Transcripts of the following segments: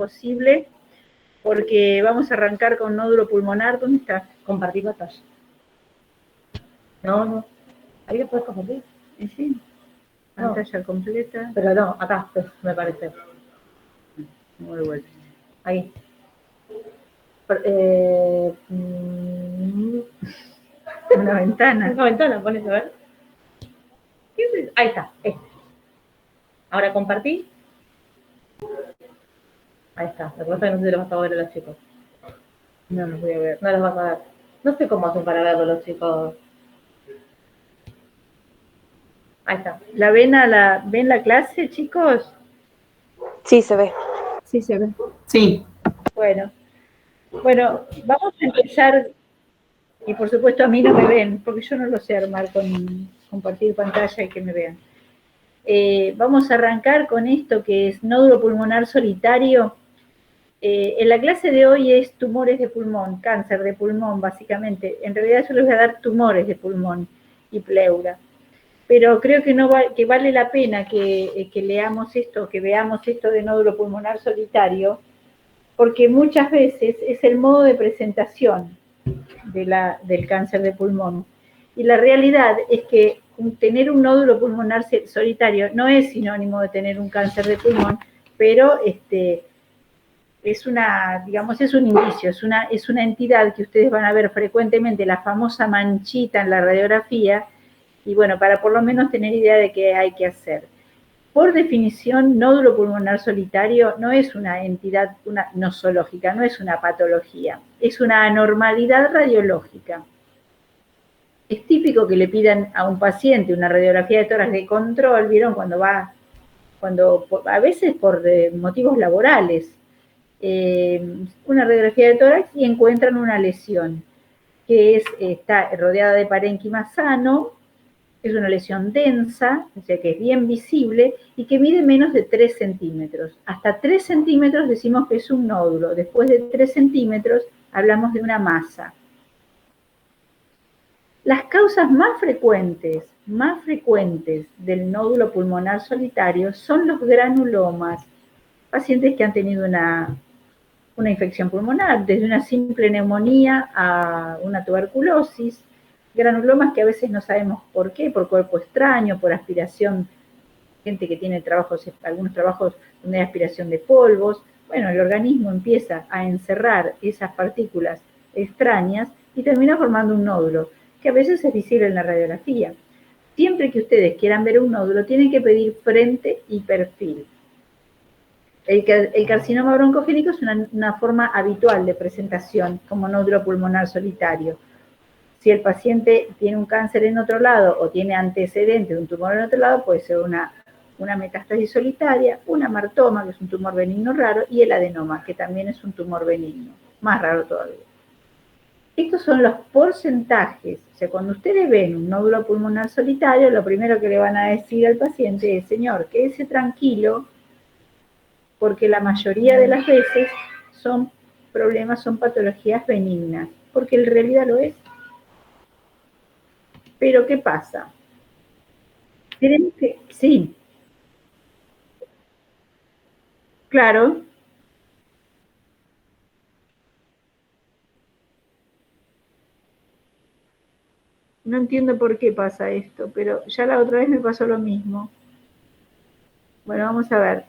posible, porque vamos a arrancar con nódulo pulmonar. ¿Dónde está? Compartir pantalla. No. Ahí lo puedes compartir. Sí. Pantalla completa. Pero no, acá, me parece. Muy bueno. Ahí. Una ventana. Una ventana, pones a ver. Ahí está. Ahora compartí. Ahí está. Lo que pasa es que no sé si los vas a ver a los chicos. No los voy a ver. No los vas a ver. No sé cómo hacen para verlo los chicos. Ahí está. ¿Ven la clase, chicos? Sí, se ve. Sí, se ve. Sí. Bueno, vamos a empezar, y por supuesto a mí no me ven, porque yo no lo sé armar con compartir pantalla y que me vean. Vamos a arrancar con esto que es nódulo pulmonar solitario. En la clase de hoy es tumores de pulmón, cáncer de pulmón básicamente. En realidad yo les voy a dar tumores de pulmón y pleura. Pero creo que vale la pena que leamos esto, que veamos esto de nódulo pulmonar solitario, porque muchas veces es el modo de presentación del cáncer de pulmón. Y la realidad es que tener un nódulo pulmonar solitario no es sinónimo de tener un cáncer de pulmón, pero es un indicio, es una entidad que ustedes van a ver frecuentemente, la famosa manchita en la radiografía, y bueno, para por lo menos tener idea de qué hay que hacer. Por definición, nódulo pulmonar solitario no es una entidad nosológica, no es una patología, es una anormalidad radiológica. Es típico que le pidan a un paciente una radiografía de tórax de control, ¿vieron? Cuando a veces por motivos laborales, una radiografía de tórax y encuentran una lesión que está rodeada de parénquima sano. Es una lesión densa, o sea que es bien visible y que mide menos de 3 centímetros. Hasta 3 centímetros decimos que es un nódulo. Después de 3 centímetros hablamos de una masa. Las causas más frecuentes del nódulo pulmonar solitario son los granulomas. Pacientes que han tenido una infección pulmonar, desde una simple neumonía a una tuberculosis, granulomas que a veces no sabemos por qué, por cuerpo extraño, por aspiración, gente que tiene algunos trabajos donde hay aspiración de polvos. Bueno, el organismo empieza a encerrar esas partículas extrañas y termina formando un nódulo, que a veces es visible en la radiografía. Siempre que ustedes quieran ver un nódulo, tienen que pedir frente y perfil. El carcinoma broncogénico es una forma habitual de presentación como nódulo pulmonar solitario. Si el paciente tiene un cáncer en otro lado o tiene antecedentes de un tumor en otro lado, puede ser una metástasis solitaria, un amartoma, que es un tumor benigno raro, y el adenoma, que también es un tumor benigno, más raro todavía. Estos son los porcentajes. O sea, cuando ustedes ven un nódulo pulmonar solitario, lo primero que le van a decir al paciente es: señor, quédese tranquilo, porque la mayoría de las veces son patologías benignas, porque en realidad lo es. Pero ¿qué pasa? Tenemos que, sí, claro. No entiendo por qué pasa esto, pero ya la otra vez me pasó lo mismo. Bueno, vamos a ver.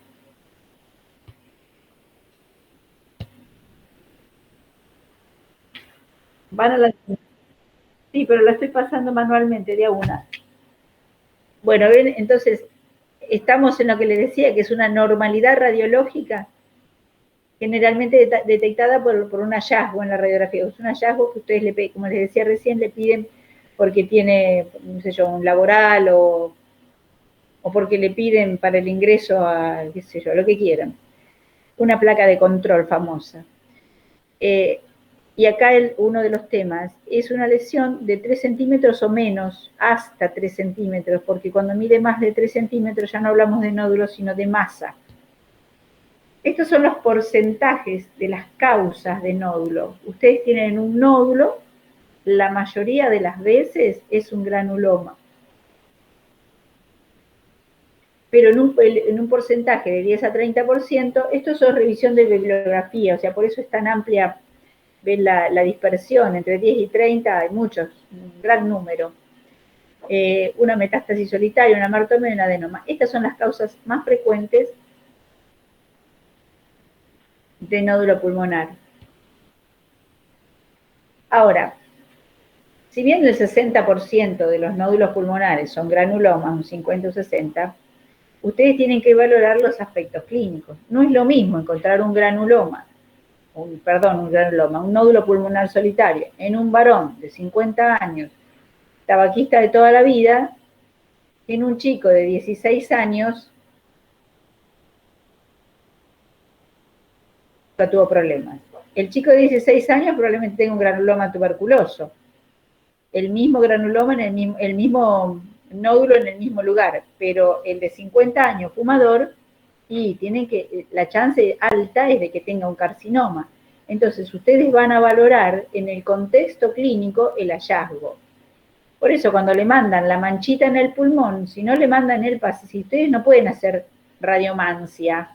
Sí, pero la estoy pasando manualmente de a una. Bueno, ven, entonces, estamos en lo que les decía, que es una normalidad radiológica, generalmente detectada por un hallazgo en la radiografía. Es un hallazgo que ustedes, como les decía recién, le piden porque tiene, no sé yo, un laboral o porque le piden para el ingreso a, qué sé yo, lo que quieran. Una placa de control famosa. Y acá uno de los temas es una lesión de 3 centímetros o menos, hasta 3 centímetros, porque cuando mide más de 3 centímetros ya no hablamos de nódulos, sino de masa. Estos son los porcentajes de las causas de nódulo. Ustedes tienen un nódulo, la mayoría de las veces es un granuloma. pero en un porcentaje de 10 a 30%, esto es revisión de bibliografía, o sea, por eso es tan amplia, ven la dispersión, entre 10 y 30 hay muchos, un gran número. Una metástasis solitaria, una martoma y un adenoma. Estas son las causas más frecuentes de nódulo pulmonar. Ahora, si bien el 60% de los nódulos pulmonares son granulomas, un 50 o 60, ustedes tienen que valorar los aspectos clínicos. No es lo mismo encontrar un granuloma, un nódulo pulmonar solitario en un varón de 50 años, tabaquista de toda la vida, que en un chico de 16 años que tuvo problemas. El chico de 16 años probablemente tenga un granuloma tuberculoso, el mismo granuloma en el mismo nódulo en el mismo lugar, pero el de 50 años fumador, y la chance alta es de que tenga un carcinoma. Entonces ustedes van a valorar en el contexto clínico el hallazgo. Por eso cuando le mandan la manchita en el pulmón, si no le mandan si ustedes no pueden hacer radiomancia,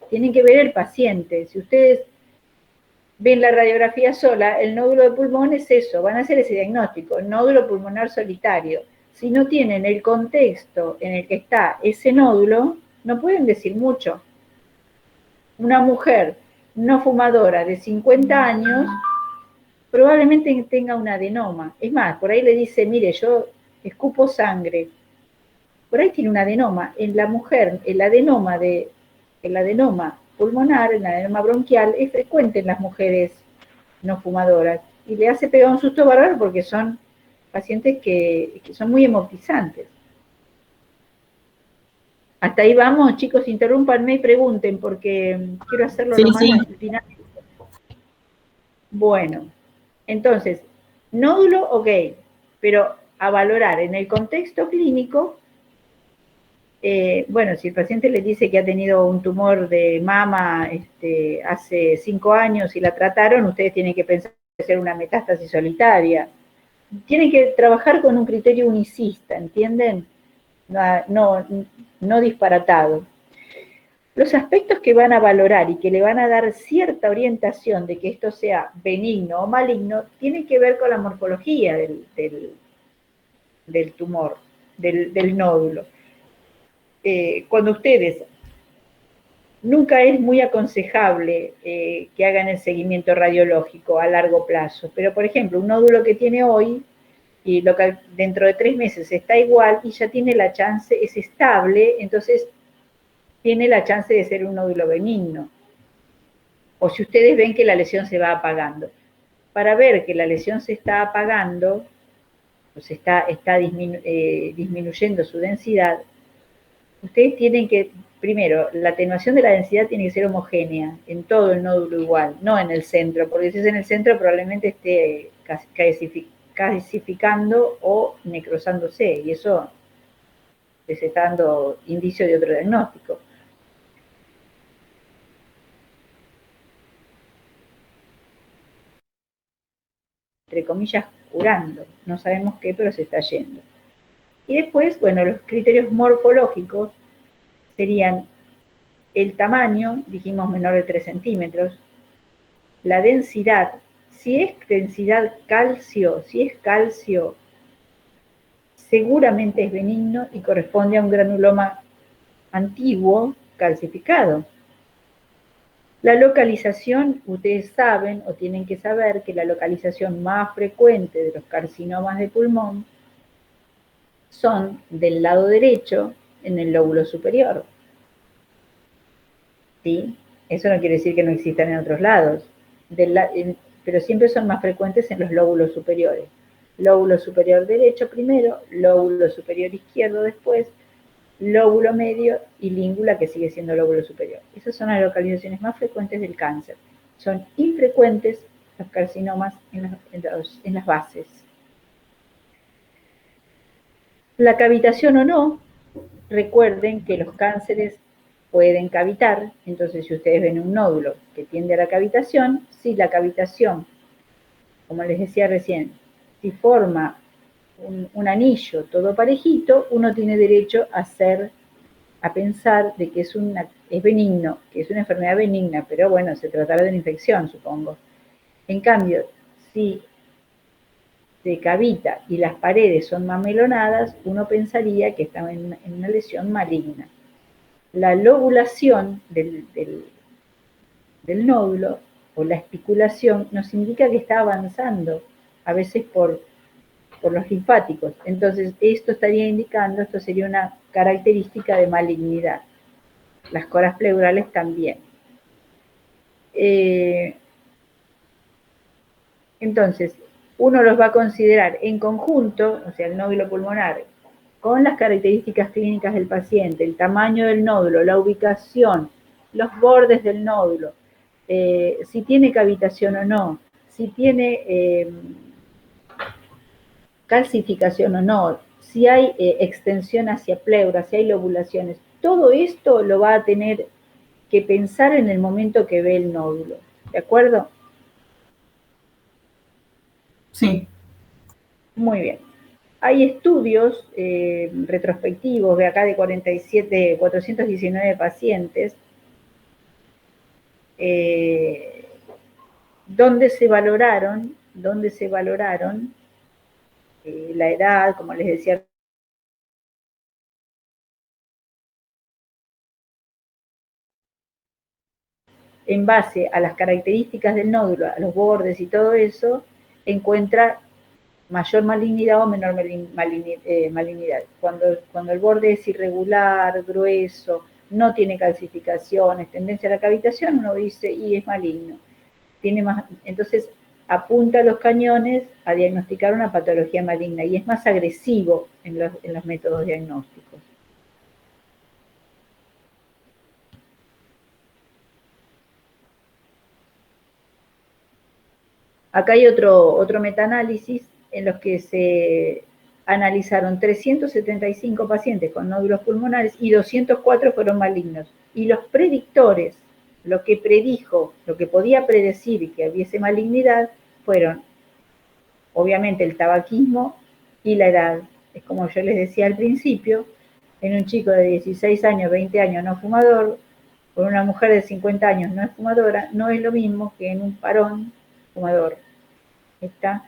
tienen que ver el paciente. Si ustedes ven la radiografía sola, el nódulo de pulmón es eso, van a hacer ese diagnóstico, nódulo pulmonar solitario. Si no tienen el contexto en el que está ese nódulo, no pueden decir mucho. Una mujer no fumadora de 50 años probablemente tenga un adenoma. Es más, por ahí le dice, mire, yo escupo sangre. Por ahí tiene un adenoma. En la mujer, el adenoma pulmonar, el adenoma bronquial, es frecuente en las mujeres no fumadoras. Y le hace pegar un susto bárbaro porque son pacientes que son muy hemotizantes. Hasta ahí vamos, chicos, interrúmpanme y pregunten porque quiero hacerlo lo más dinámico. Bueno, entonces, nódulo, ok, pero a valorar en el contexto clínico, bueno, si el paciente le dice que ha tenido un tumor de mama hace 5 años y la trataron, ustedes tienen que pensar que ser una metástasis solitaria. Tienen que trabajar con un criterio unicista, ¿entienden? No disparatado. Los aspectos que van a valorar y que le van a dar cierta orientación de que esto sea benigno o maligno, tienen que ver con la morfología del tumor, del nódulo. Cuando ustedes, nunca es muy aconsejable que hagan el seguimiento radiológico a largo plazo, pero por ejemplo, un nódulo que tiene hoy, y dentro de 3 meses está igual y ya tiene la chance, es estable, entonces tiene la chance de ser un nódulo benigno. O si ustedes ven que la lesión se va apagando. Para ver que la lesión se está apagando, pues está disminuyendo su densidad, ustedes tienen que, primero, la atenuación de la densidad tiene que ser homogénea, en todo el nódulo igual, no en el centro, porque si es en el centro probablemente esté calcificando o necrosándose, y eso les está dando indicio de otro diagnóstico. Entre comillas, curando, no sabemos qué, pero se está yendo. Y después, bueno, los criterios morfológicos serían el tamaño, dijimos menor de 3 centímetros, la densidad, si es calcio, seguramente es benigno y corresponde a un granuloma antiguo calcificado. La localización, ustedes saben o tienen que saber que la localización más frecuente de los carcinomas de pulmón son del lado derecho en el lóbulo superior. ¿Sí? Eso no quiere decir que no existan en otros lados, pero siempre son más frecuentes en los lóbulos superiores. Lóbulo superior derecho primero, lóbulo superior izquierdo después, lóbulo medio y língula, que sigue siendo lóbulo superior. Esas son las localizaciones más frecuentes del cáncer. Son infrecuentes los carcinomas en las bases. La cavitación o no, recuerden que los cánceres pueden cavitar, entonces si ustedes ven un nódulo que tiende a la cavitación, si la cavitación, como les decía recién, si forma un anillo todo parejito, uno tiene derecho a hacer a pensar de que es benigno, que es una enfermedad benigna, pero bueno, se tratará de una infección, supongo. En cambio, si se cavita y las paredes son mamelonadas, uno pensaría que estaba en una lesión maligna. La lobulación del nódulo o la espiculación nos indica que está avanzando, a veces por los linfáticos. Entonces, esto estaría indicando, esto sería una característica de malignidad. Las coras pleurales también. Entonces, uno los va a considerar en conjunto, o sea, el nódulo pulmonar, con las características clínicas del paciente, el tamaño del nódulo, la ubicación, los bordes del nódulo, si tiene cavitación o no, si tiene calcificación o no, si hay extensión hacia pleura, si hay lobulaciones, todo esto lo va a tener que pensar en el momento que ve el nódulo, ¿de acuerdo? Sí. Muy bien. Hay estudios retrospectivos de acá de 419 pacientes donde se valoraron la edad, como les decía, en base a las características del nódulo, a los bordes y todo eso, encuentra mayor malignidad o menor malignidad. Cuando el borde es irregular, grueso, no tiene calcificaciones, tendencia a la cavitación, uno dice, y es maligno. Tiene más, entonces apunta los cañones a diagnosticar una patología maligna y es más agresivo en los métodos diagnósticos. Acá hay otro metaanálisis en los que se analizaron 375 pacientes con nódulos pulmonares y 204 fueron malignos. Y los predictores, lo que predijo, lo que podía predecir que hubiese malignidad, fueron obviamente el tabaquismo y la edad. Es como yo les decía al principio, en un chico de 16 años, 20 años no fumador, con una mujer de 50 años no es fumadora, no es lo mismo que en un varón fumador. ¿Está?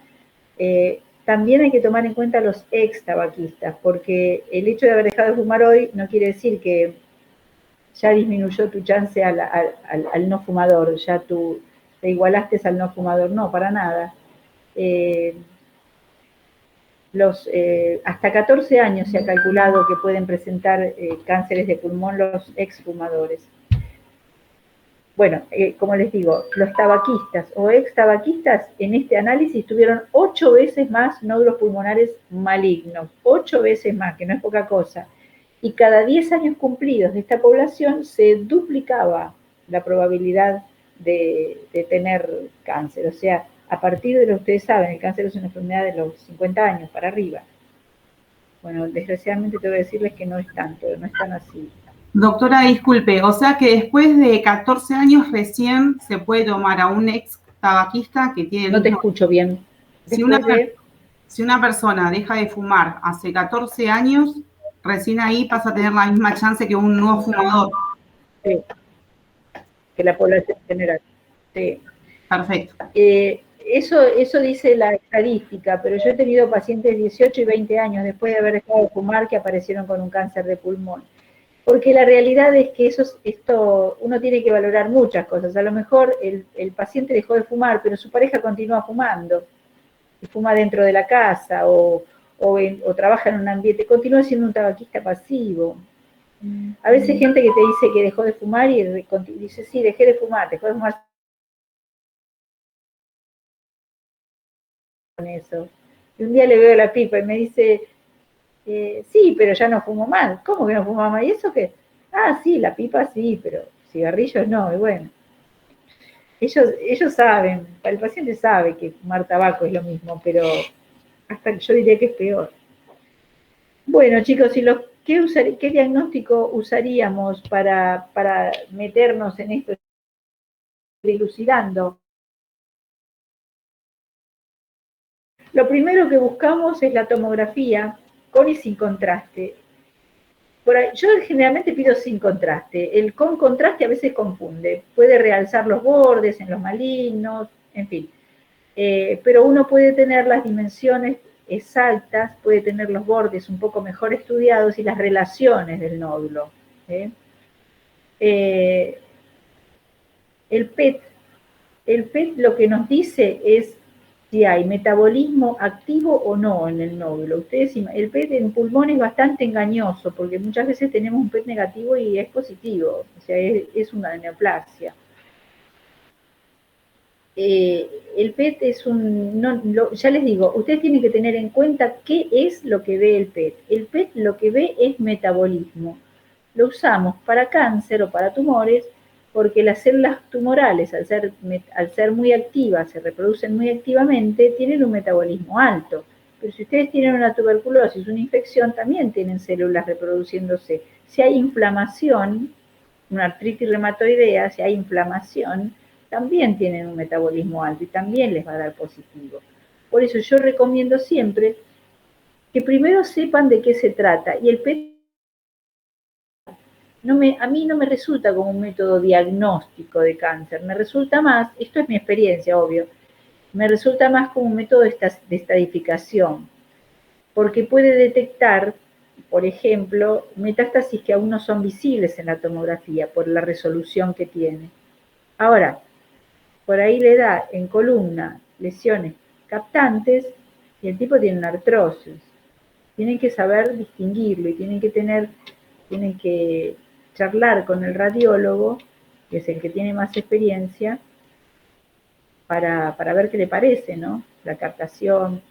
También hay que tomar en cuenta los ex tabaquistas, porque el hecho de haber dejado de fumar hoy no quiere decir que ya disminuyó tu chance al no fumador, ya tú te igualaste al no fumador, no, para nada. Hasta 14 años se ha calculado que pueden presentar cánceres de pulmón los exfumadores. Bueno, como les digo, los tabaquistas o ex tabaquistas en este análisis tuvieron 8 veces más nódulos pulmonares malignos, 8 veces más, que no es poca cosa. Y cada 10 años cumplidos de esta población se duplicaba la probabilidad de tener cáncer. O sea, a partir de lo que ustedes saben, el cáncer es una enfermedad de los 50 años para arriba. Bueno, desgraciadamente tengo que decirles que no es tanto, no es tan así. Doctora, disculpe, o sea que después de 14 años recién se puede tomar a un ex tabaquista que tiene... No te escucho bien. Si una persona deja de fumar hace 14 años, recién ahí pasa a tener la misma chance que un nuevo fumador. Sí, que la población general. Sí. Perfecto. Eso dice la estadística, pero yo he tenido pacientes de 18 y 20 años después de haber dejado de fumar que aparecieron con un cáncer de pulmón. Porque la realidad es que esto uno tiene que valorar muchas cosas. A lo mejor el paciente dejó de fumar, pero su pareja continúa fumando. Y fuma dentro de la casa o trabaja en un ambiente, continúa siendo un tabaquista pasivo. A veces gente que te dice que dejó de fumar y dice, sí, dejé de fumar, dejó de fumar con eso. Y un día le veo la pipa y me dice, sí, pero ya no fumo más. ¿Cómo que no fumo más? ¿Y eso qué? Ah, sí, la pipa sí, pero cigarrillos no, y bueno. Ellos saben, el paciente sabe que fumar tabaco es lo mismo, pero hasta yo diría que es peor. Bueno, chicos, ¿qué diagnóstico usaríamos para meternos en esto, dilucidando? Lo primero que buscamos es la tomografía, con y sin contraste. Por ahí, yo generalmente pido sin contraste. El con contraste a veces confunde. Puede realzar los bordes en los malignos, en fin. Pero uno puede tener las dimensiones exactas, puede tener los bordes un poco mejor estudiados y las relaciones del nódulo. El PET lo que nos dice es si hay metabolismo activo o no en el nódulo. Ustedes, el PET en pulmón es bastante engañoso, porque muchas veces tenemos un PET negativo y es positivo, o sea, es una neoplasia. El PET es ya les digo, ustedes tienen que tener en cuenta qué es lo que ve el PET. El PET lo que ve es metabolismo. Lo usamos para cáncer o para tumores, porque las células tumorales, al ser muy activas, se reproducen muy activamente, tienen un metabolismo alto. Pero si ustedes tienen una tuberculosis, una infección, también tienen células reproduciéndose. Si hay inflamación, una artritis reumatoidea, si hay inflamación, también tienen un metabolismo alto y también les va a dar positivo. Por eso yo recomiendo siempre que primero sepan de qué se trata. Y el PET a mí no me resulta como un método diagnóstico de cáncer, me resulta más, esto es mi experiencia, obvio, me resulta más como un método de estadificación, porque puede detectar, por ejemplo, metástasis que aún no son visibles en la tomografía por la resolución que tiene. Ahora, por ahí le da en columna lesiones captantes y el tipo tiene una artrosis. Tienen que saber distinguirlo y tienen que charlar con el radiólogo, que es el que tiene más experiencia, para ver qué le parece, ¿no? La captación.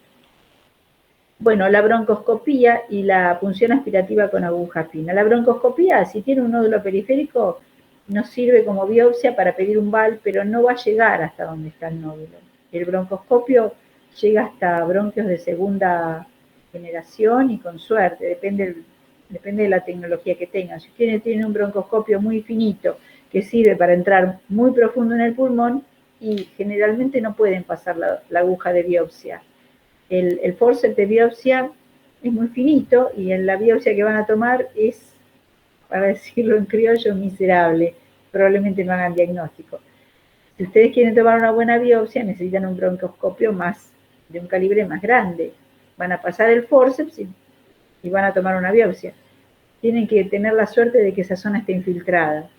Bueno, la broncoscopía y la punción aspirativa con aguja fina. La broncoscopía, si tiene un nódulo periférico, nos sirve como biopsia para pedir un BAL, pero no va a llegar hasta donde está el nódulo. El broncoscopio llega hasta bronquios de segunda generación y con suerte, depende de la tecnología que tengan. Si ustedes tienen un broncoscopio muy finito que sirve para entrar muy profundo en el pulmón, y generalmente no pueden pasar la aguja de biopsia. El forceps de biopsia es muy finito y en la biopsia que van a tomar es, para decirlo en criollo, miserable. Probablemente no hagan diagnóstico. Si ustedes quieren tomar una buena biopsia, necesitan un broncoscopio de un calibre más grande. Van a pasar el forceps y van a tomar una biopsia. Tienen que tener la suerte de que esa zona esté infiltrada.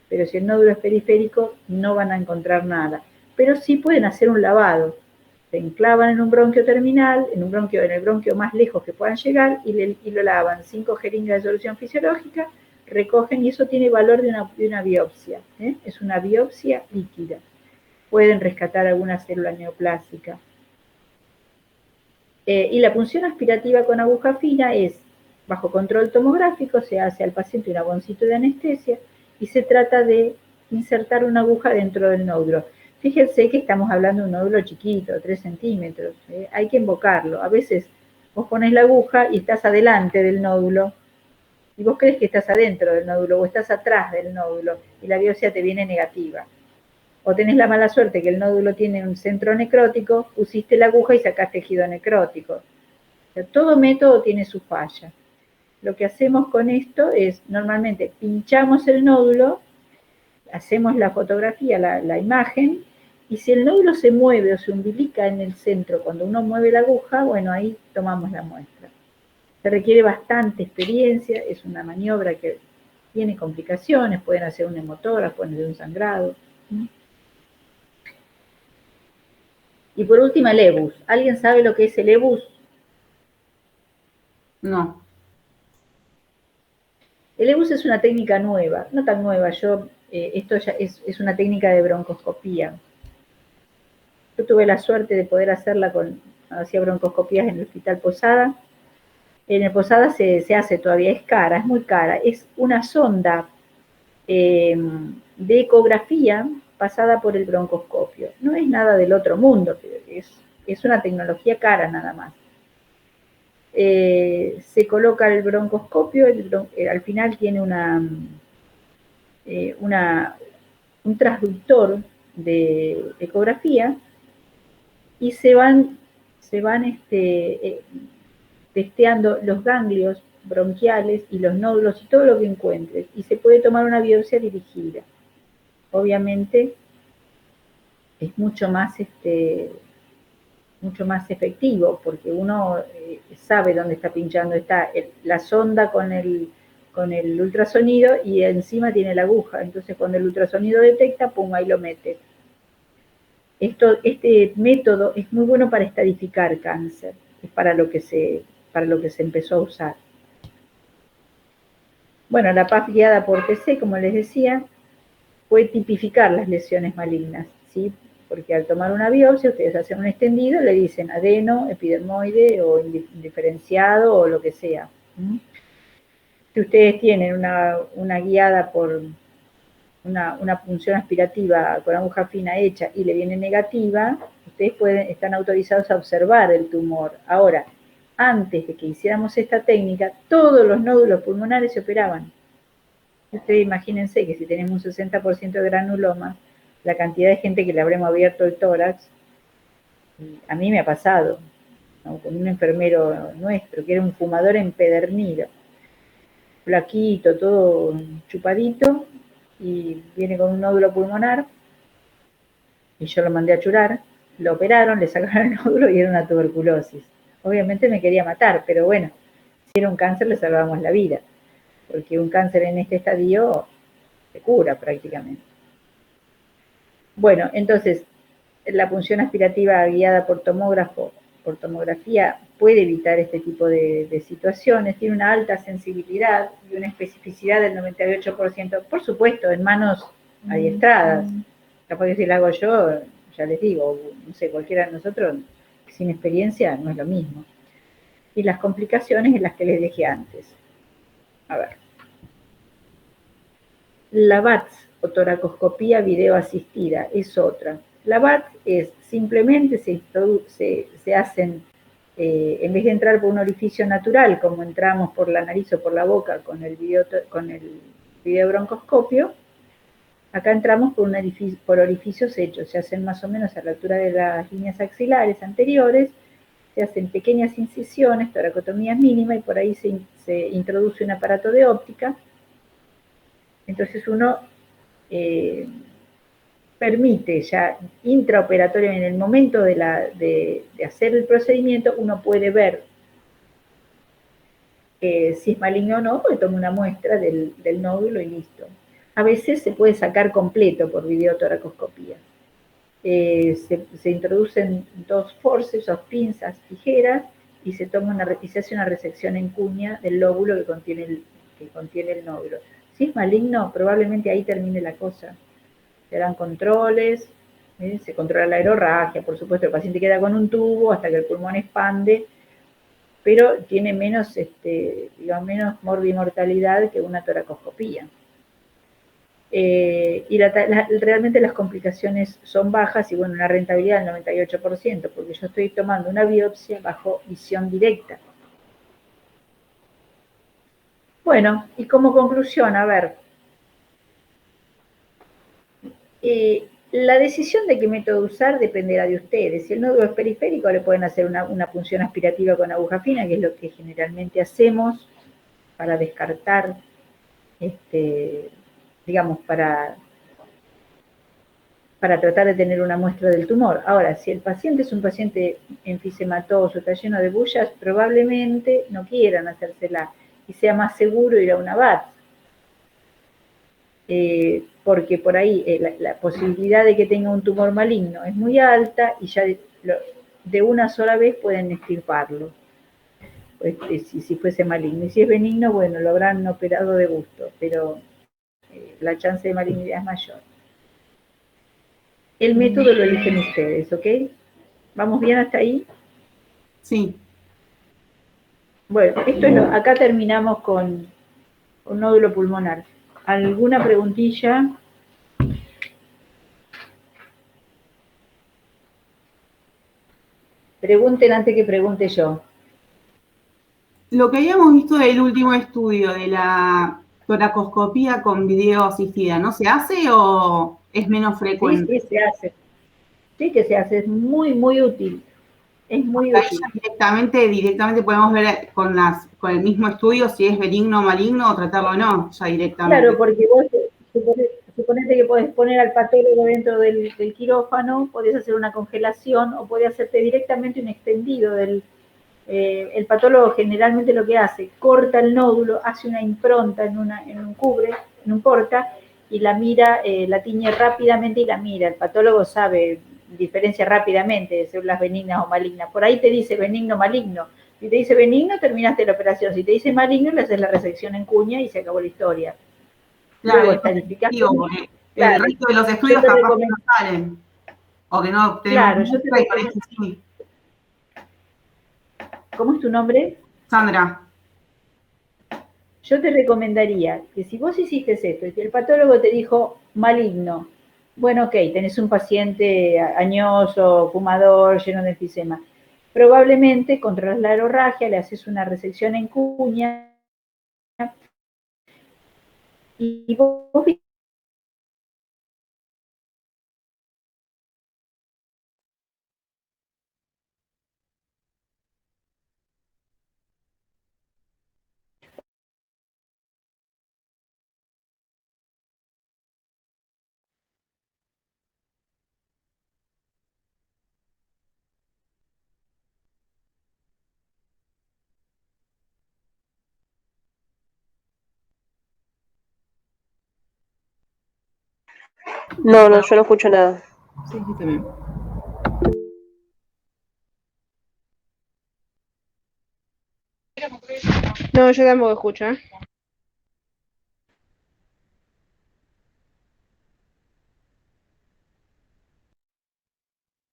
Pero si el nódulo es periférico, no van a encontrar nada. Pero sí pueden hacer un lavado. Se enclavan en un bronquio terminal, en el bronquio más lejos que puedan llegar, y lo lavan. 5 jeringas de solución fisiológica, recogen, y eso tiene valor de una biopsia. Es una biopsia líquida. Pueden rescatar alguna célula neoplásica. Y la punción aspirativa con aguja fina es bajo control tomográfico, se hace al paciente un aboncito de anestesia y se trata de insertar una aguja dentro del nódulo. Fíjense que estamos hablando de un nódulo chiquito, 3 centímetros, hay que invocarlo. A veces vos pones la aguja y estás adelante del nódulo, y vos crees que estás adentro del nódulo o estás atrás del nódulo, y la biopsia te viene negativa. O tenés la mala suerte que el nódulo tiene un centro necrótico, pusiste la aguja y sacaste tejido necrótico. O sea, todo método tiene su falla. Lo que hacemos con esto es, normalmente pinchamos el nódulo, hacemos la fotografía, la imagen, y si el nódulo se mueve o se umbilica en el centro cuando uno mueve la aguja, bueno, ahí tomamos la muestra. Se requiere bastante experiencia, es una maniobra que tiene complicaciones, pueden hacer un hemotógrafo, pueden hacer un sangrado. Y por último, el EBUS. ¿Alguien sabe lo que es el EBUS? No. El EBUS es una técnica nueva, no tan nueva, esto ya es una técnica de broncoscopía. Yo tuve la suerte de poder hacerla hacía broncoscopías en el Hospital Posada. En el Posada se hace todavía, es cara, es muy cara. Es una sonda de ecografía pasada por el broncoscopio. No es nada del otro mundo, es una tecnología cara nada más. Se coloca el broncoscopio, al final tiene un transductor de ecografía, y se van testeando los ganglios bronquiales y los nódulos y todo lo que encuentres. Y se puede tomar una biopsia dirigida. Obviamente es mucho más efectivo, porque uno sabe dónde está pinchando, está la sonda con el ultrasonido y encima tiene la aguja, entonces cuando el ultrasonido detecta, pum, ahí lo mete. Este método es muy bueno para estadificar cáncer, es para lo que se empezó a usar. Bueno, la PAF guiada por TC, como les decía, puede tipificar las lesiones malignas, ¿sí? Porque al tomar una biopsia, ustedes hacen un extendido, le dicen adeno, epidermoide o indiferenciado o lo que sea. Si ustedes tienen una guiada por una punción aspirativa con aguja fina hecha y le viene negativa, ustedes están autorizados a observar el tumor. Ahora, antes de que hiciéramos esta técnica, todos los nódulos pulmonares se operaban. Ustedes imagínense que si tenemos un 60% de granuloma, la cantidad de gente que le habremos abierto el tórax, a mí me ha pasado, ¿no? Con un enfermero nuestro, que era un fumador empedernido, flaquito, todo chupadito, y viene con un nódulo pulmonar, y yo lo mandé a churar, lo operaron, le sacaron el nódulo y era una tuberculosis. Obviamente me quería matar, pero bueno, si era un cáncer le salvamos la vida, porque un cáncer en este estadio se cura prácticamente. Bueno, entonces, la punción aspirativa guiada por tomografía, puede evitar este tipo de situaciones, tiene una alta sensibilidad y una especificidad del 98%, por supuesto, en manos adiestradas. Capaz que si la hago yo, ya les digo, no sé, cualquiera de nosotros, sin experiencia, no es lo mismo. Y las complicaciones en las que les dejé antes. A ver. La VATS, o toracoscopía video asistida, es otra. La VATS es simplemente se hacen, en vez de entrar por un orificio natural, como entramos por la nariz o por la boca con el videobroncoscopio, acá entramos por orificios hechos, se hacen más o menos a la altura de las líneas axilares anteriores, se hacen pequeñas incisiones, toracotomías mínimas, y por ahí se introduce un aparato de óptica. Entonces uno permite ya intraoperatorio, en el momento de hacer el procedimiento, uno puede ver si es maligno o no, porque toma una muestra del nódulo y listo. A veces se puede sacar completo por videotoracoscopía. Se introducen 2 forceps, 2 pinzas, tijeras, y se hace una resección en cuña del lóbulo que contiene el nódulo. Si es maligno, probablemente ahí termine la cosa. Se dan controles, se controla la aerorragia, por supuesto el paciente queda con un tubo hasta que el pulmón expande, pero tiene menos morbimortalidad que una toracoscopía. Y realmente las complicaciones son bajas y bueno, una rentabilidad del 98%, porque yo estoy tomando una biopsia bajo visión directa. Bueno, y como conclusión, a ver, la decisión de qué método usar dependerá de ustedes. Si el nódulo es periférico, le pueden hacer una punción aspirativa con aguja fina, que es lo que generalmente hacemos para descartar, digamos, para tratar de tener una muestra del tumor. Ahora, si el paciente es un paciente enfisematoso, está lleno de bullas, probablemente no quieran hacérsela y sea más seguro ir a una VATS. Porque por ahí la posibilidad de que tenga un tumor maligno es muy alta y ya de una sola vez pueden extirparlo, si fuese maligno. Y si es benigno, bueno, lo habrán operado de gusto, pero la chance de malignidad es mayor. El método lo eligen ustedes, ¿ok? ¿Vamos bien hasta ahí? Sí. Bueno, acá terminamos con nódulo pulmonar. ¿Alguna preguntilla? Pregunten antes que pregunte yo. Lo que habíamos visto del último estudio de la toracoscopía con video asistida, ¿no se hace o es menos frecuente? Sí, se hace. Sí que se hace, es muy, muy útil. Es muy Ahí útil. ya directamente podemos ver con el mismo estudio si es benigno o maligno o tratarlo o no, ya directamente. Claro, porque vos suponete que podés poner al patólogo dentro del quirófano, podés hacer una congelación o podés hacerte directamente un extendido del... el patólogo generalmente lo que hace, corta el nódulo, hace una impronta en un cubre, en un porta, y la mira, la tiñe rápidamente y la mira. El patólogo sabe, diferencia rápidamente de células benignas o malignas. Por ahí te dice benigno, maligno. Si te dice benigno, terminaste la operación. Si te dice maligno, le haces la resección en cuña y se acabó la historia. Claro, Luego estadificaste. porque Claro, el resto de los estudios capaz que no salen, o que no tenemos claro, yo te recomiendo. sí. ¿Cómo es tu nombre? Sandra. Yo te recomendaría que si vos hiciste esto y que el patólogo te dijo maligno, bueno, ok, tenés un paciente añoso, fumador, lleno de enfisema. Probablemente controlas la hemorragia, le haces una resección en cuña y vos No, no, yo no escucho nada. Sí, sí, también. No, yo tampoco escucho, ¿eh?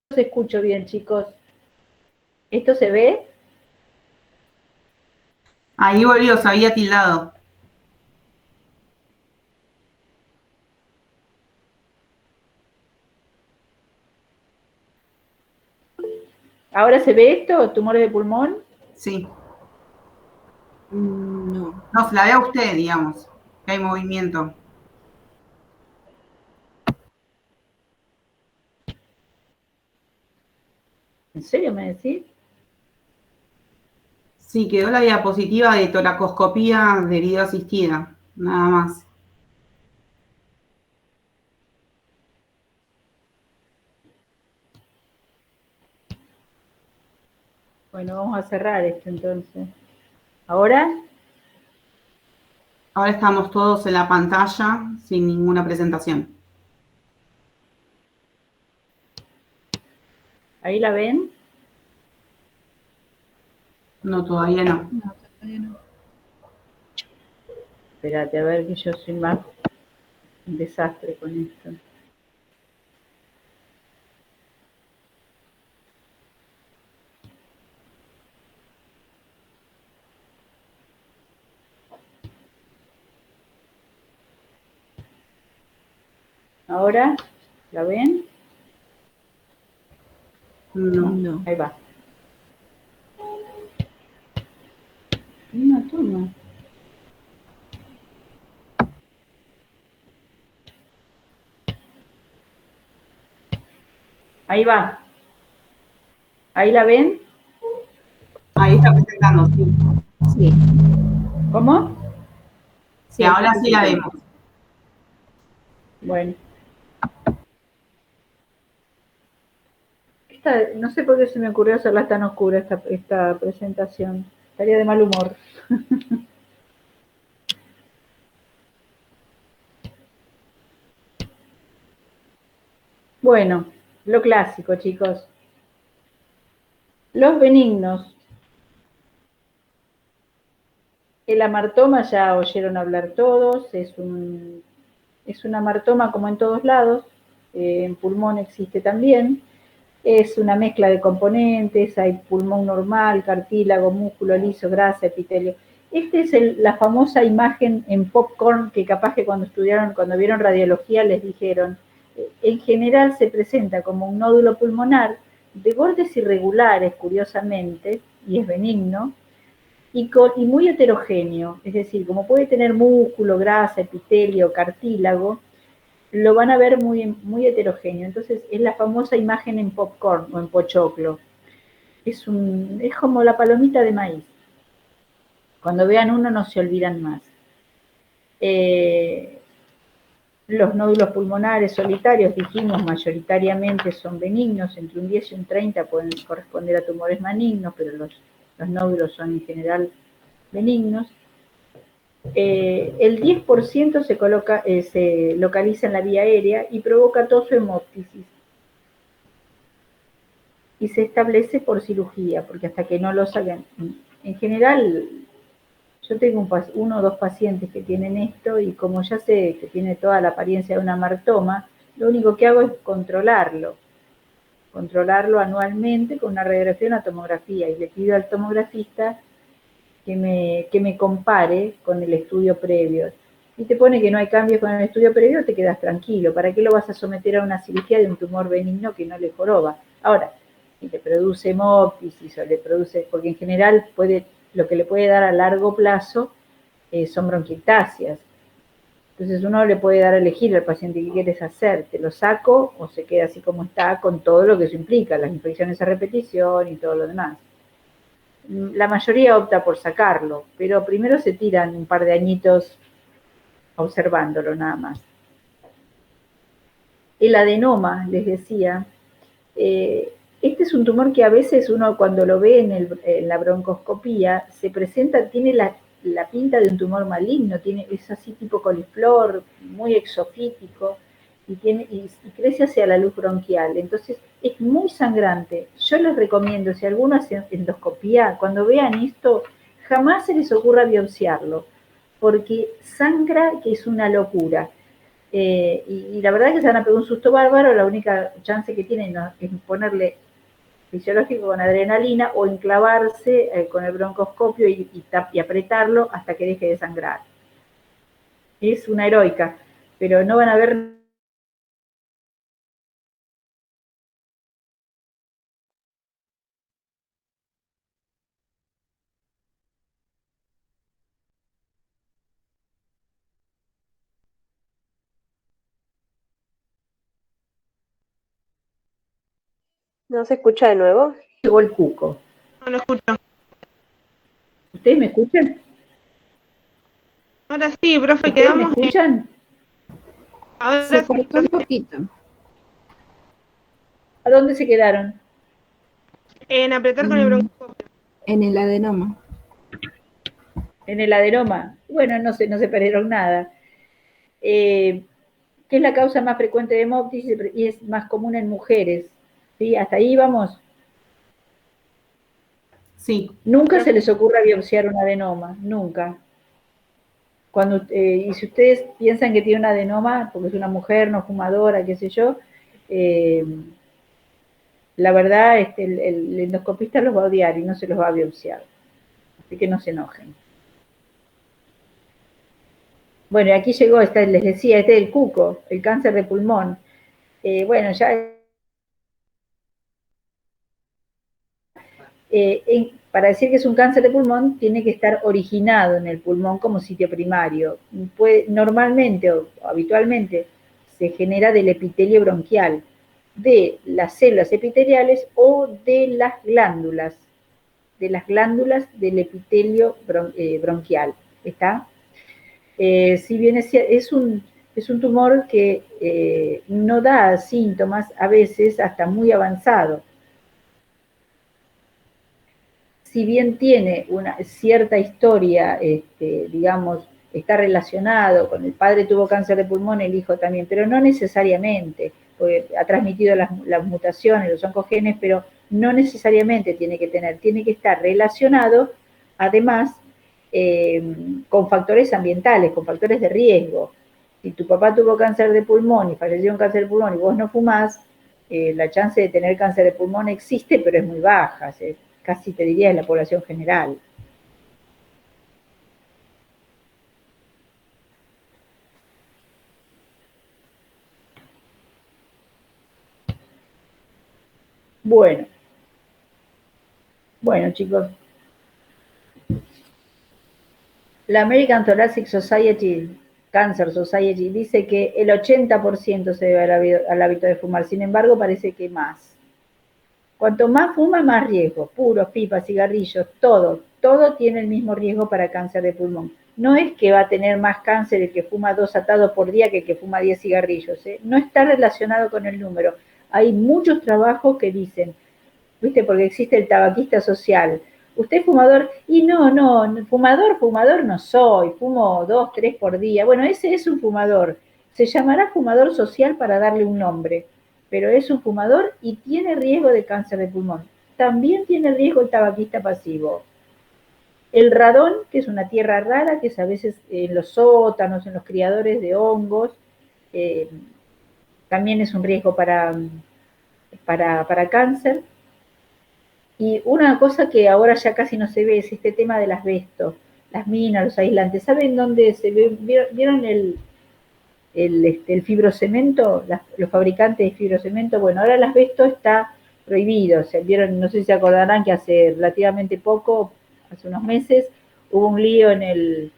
los escucho bien, chicos. ¿Esto se ve? Ahí volvió, se había tildado. ¿Ahora se ve esto? ¿Tumores de pulmón? Sí. No. No, se la ve a usted, digamos, que hay movimiento. ¿En serio me decís? Sí, quedó la diapositiva de toracoscopía de video asistida, nada más. Bueno, vamos a cerrar esto entonces. ¿Ahora? Ahora estamos todos en la pantalla sin ninguna presentación. ¿Ahí la ven? No, todavía no. No, todavía no. Espérate, a ver que yo soy más un desastre con esto. ¿Ahora? ¿La ven? No. No. Ahí va. Una toma. Ahí va. ¿Ahí la ven? Ahí está presentando, sí. Sí. ¿Cómo? Sí, ahora sí la vemos. Bueno. No sé por qué se me ocurrió hacerla tan oscura esta presentación. Estaría de mal humor. Bueno, lo clásico, chicos. Los benignos. El amartoma ya oyeron hablar todos. Es un amartoma como en todos lados. En pulmón existe también. Es una mezcla de componentes, hay pulmón normal, cartílago, músculo liso, grasa, epitelio. Esta es la famosa imagen en Popcorn que capaz que cuando vieron radiología les dijeron, en general se presenta como un nódulo pulmonar de bordes irregulares, curiosamente, y es benigno, y muy heterogéneo, es decir, como puede tener músculo, grasa, epitelio, cartílago, lo van a ver muy, muy heterogéneo. Entonces es la famosa imagen en popcorn o en pochoclo. Es como la palomita de maíz. Cuando vean uno no se olvidan más. Los nódulos pulmonares solitarios, dijimos, mayoritariamente son benignos, entre un 10 y un 30 pueden corresponder a tumores malignos, pero los nódulos son en general benignos. El 10% se localiza en la vía aérea y provoca tos o hemóptisis. Y se establece por cirugía, porque hasta que no lo sacan, en general, yo tengo uno o dos pacientes que tienen esto y como ya sé que tiene toda la apariencia de una amartoma, lo único que hago es controlarlo anualmente con una radiografía y una tomografía, y le pido al tomografista que me compare con el estudio previo. Y te pone que no hay cambios con el estudio previo, te quedas tranquilo. ¿Para qué lo vas a someter a una cirugía de un tumor benigno que no le joroba? Ahora, si le produce hemóptisis o le produce, porque en general lo que le puede dar a largo plazo son bronquiectasias. Entonces uno le puede dar a elegir al paciente qué quieres hacer, te lo saco o se queda así como está con todo lo que eso implica, las infecciones a repetición y todo lo demás. La mayoría opta por sacarlo, pero primero se tiran un par de añitos observándolo nada más. El adenoma, les decía, este es un tumor que a veces uno cuando lo ve en la broncoscopía se presenta, tiene la pinta de un tumor maligno, es así tipo coliflor, muy exofítico, y crece hacia la luz bronquial, entonces es muy sangrante. Yo les recomiendo, si alguno hace endoscopía, cuando vean esto, jamás se les ocurra biopsiarlo, porque sangra que es una locura. Y la verdad es que se van a pegar un susto bárbaro, la única chance que tienen es ponerle fisiológico con adrenalina o enclavarse con el broncoscopio y apretarlo hasta que deje de sangrar. Es una heroica, pero no van a ver. ¿No se escucha de nuevo? Llegó el cuco. No lo escucho. ¿Ustedes me escuchan? Ahora sí, profe, ¿Ustedes me quedamos en... escuchan? Ahora Se sí, cortó un poquito. ¿A dónde se quedaron? en apretar con el broncoscopio. En el adenoma. En el adenoma. Bueno, no se perdieron nada. ¿Qué es la causa más frecuente de hemoptisis y es más común en mujeres? ¿Sí? ¿Hasta ahí vamos? Sí. Nunca se les ocurra biopsiar un adenoma, nunca. Y si ustedes piensan que tiene un adenoma, porque es una mujer no fumadora, qué sé yo, la verdad, el endoscopista los va a odiar y no se los va a biopsiar. Así que no se enojen. Bueno, y aquí llegó, les decía, este es el cuco, el cáncer de pulmón. Bueno, ya para decir que es un cáncer de pulmón, tiene que estar originado en el pulmón como sitio primario. Normalmente o habitualmente se genera del epitelio bronquial, de las células epiteliales o de las glándulas del epitelio bronquial. ¿Está? Si bien es un tumor que no da síntomas a veces hasta muy avanzado. Si bien tiene una cierta historia, digamos, está relacionado con el padre tuvo cáncer de pulmón, el hijo también, pero no necesariamente, porque ha transmitido las mutaciones, los oncogenes, pero no necesariamente tiene que estar relacionado, además, con factores ambientales, con factores de riesgo. Si tu papá tuvo cáncer de pulmón y falleció en cáncer de pulmón y vos no fumás, la chance de tener cáncer de pulmón existe, pero es muy baja, casi te diría en la población general. Bueno, chicos, la American Thoracic Society, Cancer Society, dice que el 80% se debe al hábito de fumar, sin embargo parece que más. Cuanto más fuma, más riesgo. Puros, pipas, cigarrillos, todo tiene el mismo riesgo para cáncer de pulmón. No es que va a tener más cáncer el que fuma 2 atados por día que el que fuma 10 cigarrillos, ¿eh? No está relacionado con el número. Hay muchos trabajos que dicen, ¿viste? Porque existe el tabaquista social. ¿Usted es fumador? Y no, fumador no soy, fumo 2, 3 por día. Bueno, ese es un fumador. Se llamará fumador social para darle un nombre, pero es un fumador y tiene riesgo de cáncer de pulmón. También tiene riesgo el tabaquista pasivo. El radón, que es una tierra rara, que es a veces en los sótanos, en los criadores de hongos, también es un riesgo para cáncer. Y una cosa que ahora ya casi no se ve es este tema del asbesto, las minas, los aislantes. ¿Saben dónde se ve? ¿Vieron el fibrocemento? Los fabricantes de fibrocemento. Bueno, ahora el asbesto está prohibido. ¿Vieron? No sé si se acordarán que hace relativamente poco, hace unos meses, hubo un lío en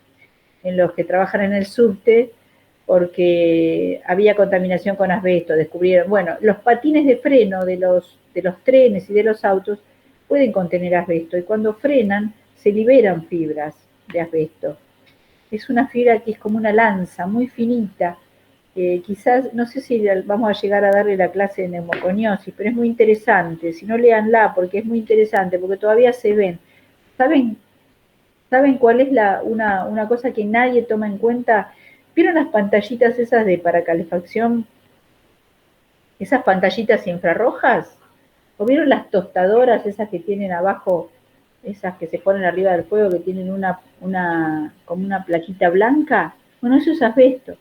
los que trabajan en el subte porque había contaminación con asbesto. Descubrieron, bueno, los patines de freno de los trenes y de los autos pueden contener asbesto y cuando frenan se liberan fibras de asbesto. Es una fibra que es como una lanza, muy finita. Quizás, no sé si vamos a llegar a darle la clase de neumoconiosis, pero es muy interesante. Si no, léanla porque es muy interesante, porque todavía se ven. ¿Saben cuál es una cosa que nadie toma en cuenta? ¿Vieron las pantallitas esas para calefacción? Esas pantallitas infrarrojas. ¿O vieron las tostadoras esas que tienen abajo, esas que se ponen arriba del fuego, que tienen como una plaquita blanca? Bueno, eso es asbesto.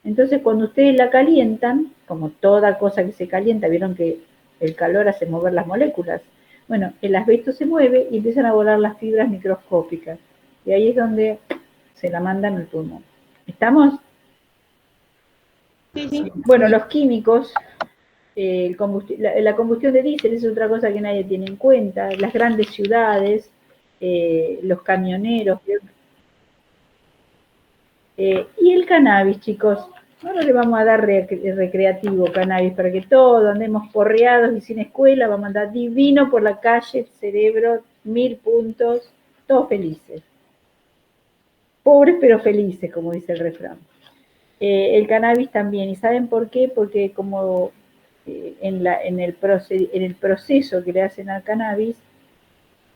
Entonces, cuando ustedes la calientan, como toda cosa que se calienta, vieron que el calor hace mover las moléculas. Bueno, el asbesto se mueve y empiezan a volar las fibras microscópicas. Y ahí es donde se la mandan al pulmón. ¿Estamos? Sí. Bueno, los químicos, la combustión de diésel es otra cosa que nadie tiene en cuenta. Las grandes ciudades, los camioneros. Y el cannabis, chicos. Ahora le vamos a dar recreativo cannabis para que todos andemos porreados y sin escuela. Vamos a andar divino por la calle, cerebro, 1000 puntos, todos felices. Pobres pero felices, como dice el refrán. El cannabis también. ¿Y saben por qué? Porque como en el proceso que le hacen al cannabis,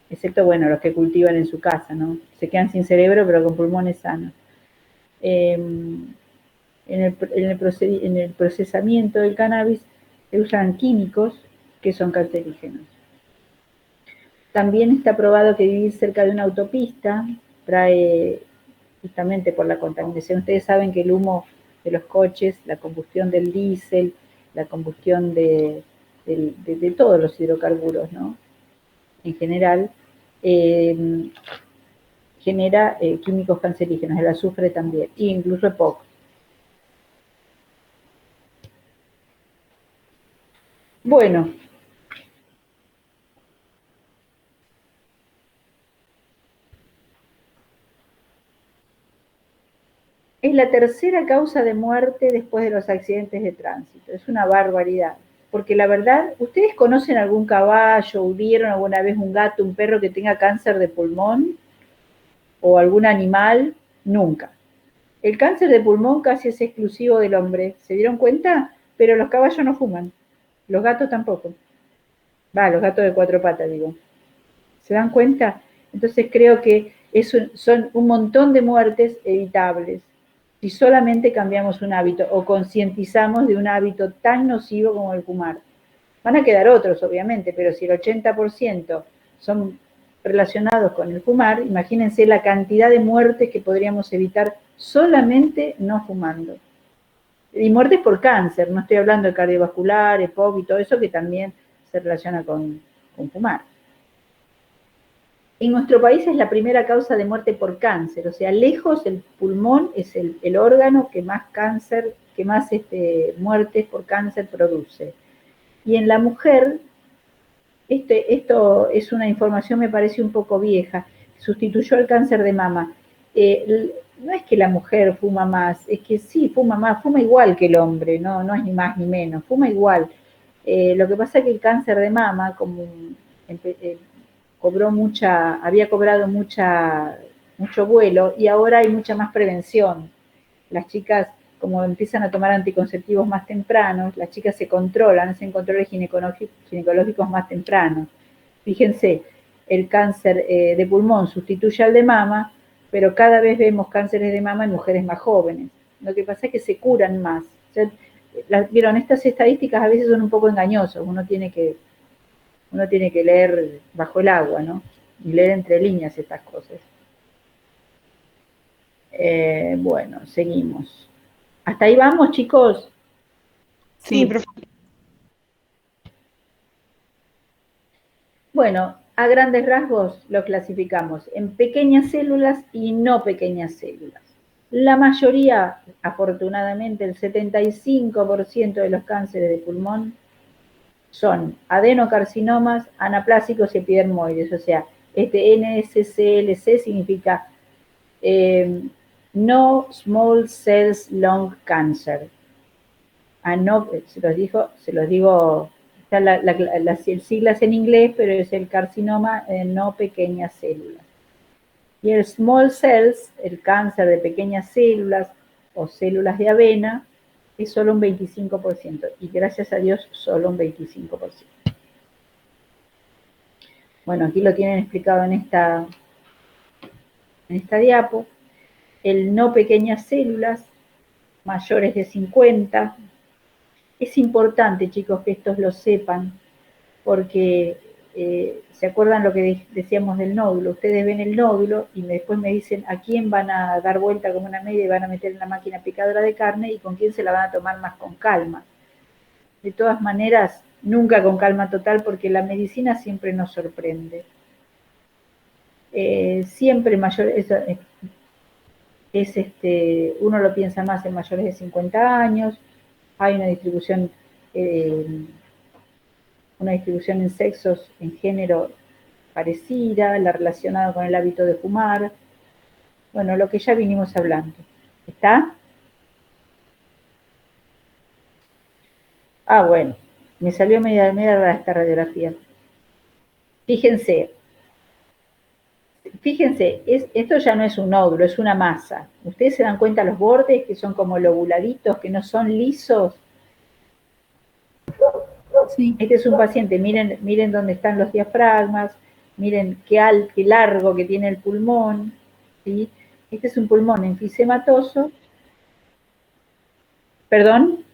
excepto, bueno, los que cultivan en su casa, ¿no? Se quedan sin cerebro pero con pulmones sanos. En el procesamiento del cannabis se usan químicos que son cancerígenos. También está probado que vivir cerca de una autopista trae, justamente por la contaminación, ustedes saben que el humo de los coches, la combustión del diésel, la combustión de todos los hidrocarburos, ¿no? En general, genera químicos cancerígenos, el azufre también, e incluso EPOC. Bueno, es la tercera causa de muerte después de los accidentes de tránsito. Es una barbaridad. Porque la verdad, ¿ustedes conocen algún caballo o vieron alguna vez un gato, un perro que tenga cáncer de pulmón? ¿O algún animal? Nunca. El cáncer de pulmón casi es exclusivo del hombre. ¿Se dieron cuenta? Pero los caballos no fuman. Los gatos tampoco. Los gatos de 4 patas, digo. ¿Se dan cuenta? Entonces creo que son un montón de muertes evitables si solamente cambiamos un hábito o concientizamos de un hábito tan nocivo como el fumar. Van a quedar otros, obviamente, pero si el 80% son relacionados con el fumar, imagínense la cantidad de muertes que podríamos evitar solamente no fumando. Y muertes por cáncer, no estoy hablando de cardiovascular, EPOC y todo eso que también se relaciona con fumar. En nuestro país es la primera causa de muerte por cáncer, o sea, lejos el pulmón es el órgano que más cáncer, que más muertes por cáncer produce. Y en la mujer, esto es una información, me parece un poco vieja, sustituyó el cáncer de mama. No es que la mujer fuma más, es que sí, fuma más, fuma igual que el hombre, no es ni más ni menos, fuma igual. Lo que pasa es que el cáncer de mama, como había cobrado mucho vuelo y ahora hay mucha más prevención. Las chicas, como empiezan a tomar anticonceptivos más tempranos, las chicas se controlan, hacen controles ginecológicos más tempranos. Fíjense, el cáncer de pulmón sustituye al de mama, pero cada vez vemos cánceres de mama en mujeres más jóvenes. Lo que pasa es que se curan más. O sea, vieron, estas estadísticas a veces son un poco engañosas, uno tiene que leer bajo el agua, ¿no? Y leer entre líneas estas cosas. Bueno, seguimos. ¿Hasta ahí vamos, chicos? Sí, profe. Bueno, a grandes rasgos lo clasificamos en pequeñas células y no pequeñas células. La mayoría, afortunadamente, el 75% de los cánceres de pulmón son adenocarcinomas, anaplásicos y epidermoides. O sea, este NSCLC significa no small cells lung cancer. No, se los digo, están las siglas en inglés, pero es el carcinoma no pequeñas células. Y el small cells, el cáncer de pequeñas células o células de avena, es solo un 25%. Y gracias a Dios, solo un 25%. Bueno, aquí lo tienen explicado en esta diapo. El no pequeñas células, mayores de 50. Es importante, chicos, que estos lo sepan, porque ¿se acuerdan lo que decíamos del nódulo? Ustedes ven el nódulo y después me dicen a quién van a dar vuelta como una media y van a meter en la máquina picadora de carne y con quién se la van a tomar más con calma. De todas maneras, nunca con calma total, porque la medicina siempre nos sorprende. Siempre mayor, uno lo piensa más en mayores de 50 años, hay una distribución en sexos, en género parecida, la relacionada con el hábito de fumar, bueno, lo que ya vinimos hablando. ¿Está? Ah, bueno, me salió media rara esta radiografía. Fíjense, esto ya no es un nódulo, es una masa. Ustedes se dan cuenta los bordes que son como lobuladitos, que no son lisos. Sí. Este es un paciente, miren dónde están los diafragmas, miren qué largo que tiene el pulmón, ¿sí? Este es un pulmón enfisematoso. ¿Perdón?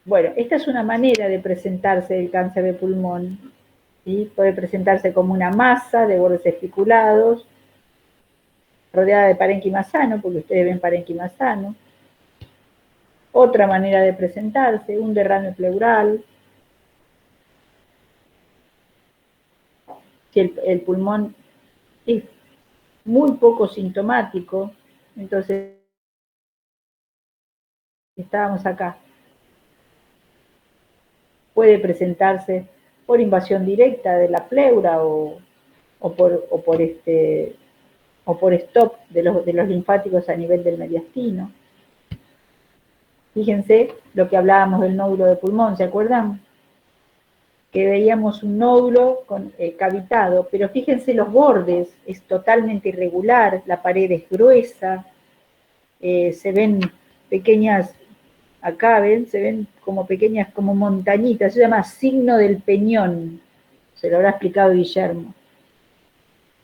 Bueno, esta es una manera de presentarse del cáncer de pulmón, ¿sí? Puede presentarse como una masa de bordes espiculados, rodeada de parénquima sano, porque ustedes ven parénquima sano. Otra manera de presentarse, un derrame pleural, que el pulmón es muy poco sintomático, entonces estábamos acá. Puede presentarse por invasión directa de la pleura o por stop de los linfáticos a nivel del mediastino. Fíjense lo que hablábamos del nódulo de pulmón, ¿se acuerdan? Que veíamos un nódulo cavitado, pero fíjense los bordes, es totalmente irregular, la pared es gruesa, se ven pequeñas, acá ven, se ven como pequeñas, como montañitas, se llama signo del peñón, se lo habrá explicado Guillermo.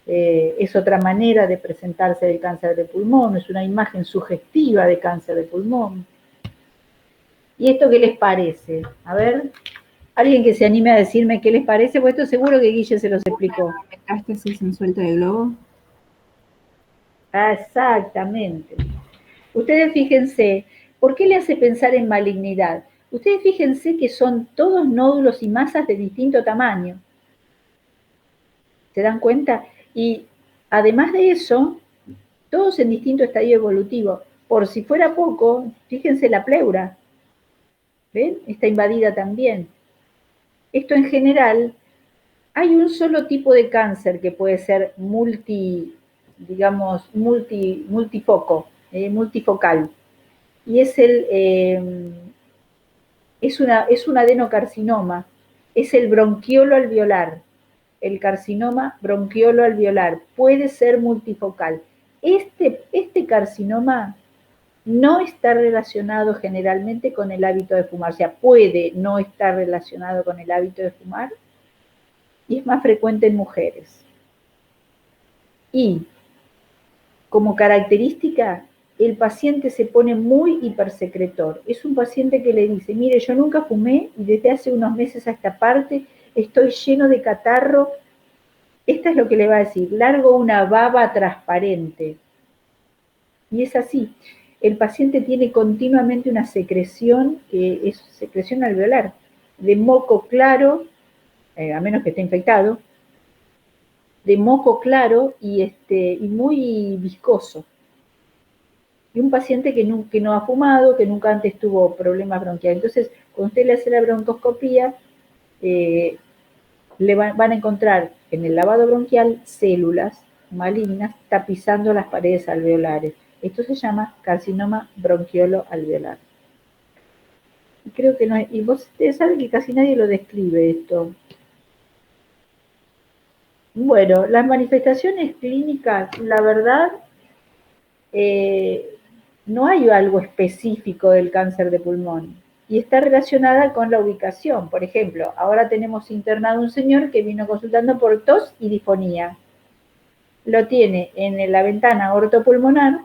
Es otra manera de presentarse del cáncer de pulmón, es una imagen sugestiva de cáncer de pulmón. ¿Y esto qué les parece? A ver, alguien que se anime a decirme qué les parece, pues esto seguro que Guille se los explicó. Metástasis en suelta de globo. Ah, exactamente. Ustedes fíjense, ¿por qué le hace pensar en malignidad? Ustedes fíjense que son todos nódulos y masas de distinto tamaño. ¿Se dan cuenta? Y además de eso, todos en distinto estadio evolutivo. Por si fuera poco, fíjense la pleura. ¿Ven? Está invadida también. Esto en general, hay un solo tipo de cáncer que puede ser multifocal. y es es un adenocarcinoma, es el bronquiolo alveolar, el carcinoma bronquiolo alveolar, puede ser multifocal. Este carcinoma no está relacionado generalmente con el hábito de fumar, o sea, puede no estar relacionado con el hábito de fumar y es más frecuente en mujeres. Y como característica, el paciente se pone muy hipersecretor. Es un paciente que le dice, mire, yo nunca fumé y desde hace unos meses a esta parte estoy lleno de catarro. Esta es lo que le va a decir, largo una baba transparente. Y es así. El paciente tiene continuamente una secreción, que es secreción alveolar, de moco claro, a menos que esté infectado, de moco claro y muy viscoso. Y un paciente que no ha fumado, que nunca antes tuvo problemas bronquiales. Entonces, cuando usted le hace la broncoscopía, van a encontrar en el lavado bronquial células malignas tapizando las paredes alveolares. Esto se llama carcinoma bronquiolo alveolar. Y creo que no es, y ustedes saben que casi nadie lo describe esto. Bueno, las manifestaciones clínicas, la verdad, no hay algo específico del cáncer de pulmón y está relacionada con la ubicación. Por ejemplo, ahora tenemos internado un señor que vino consultando por tos y disfonía. Lo tiene en la ventana ortopulmonar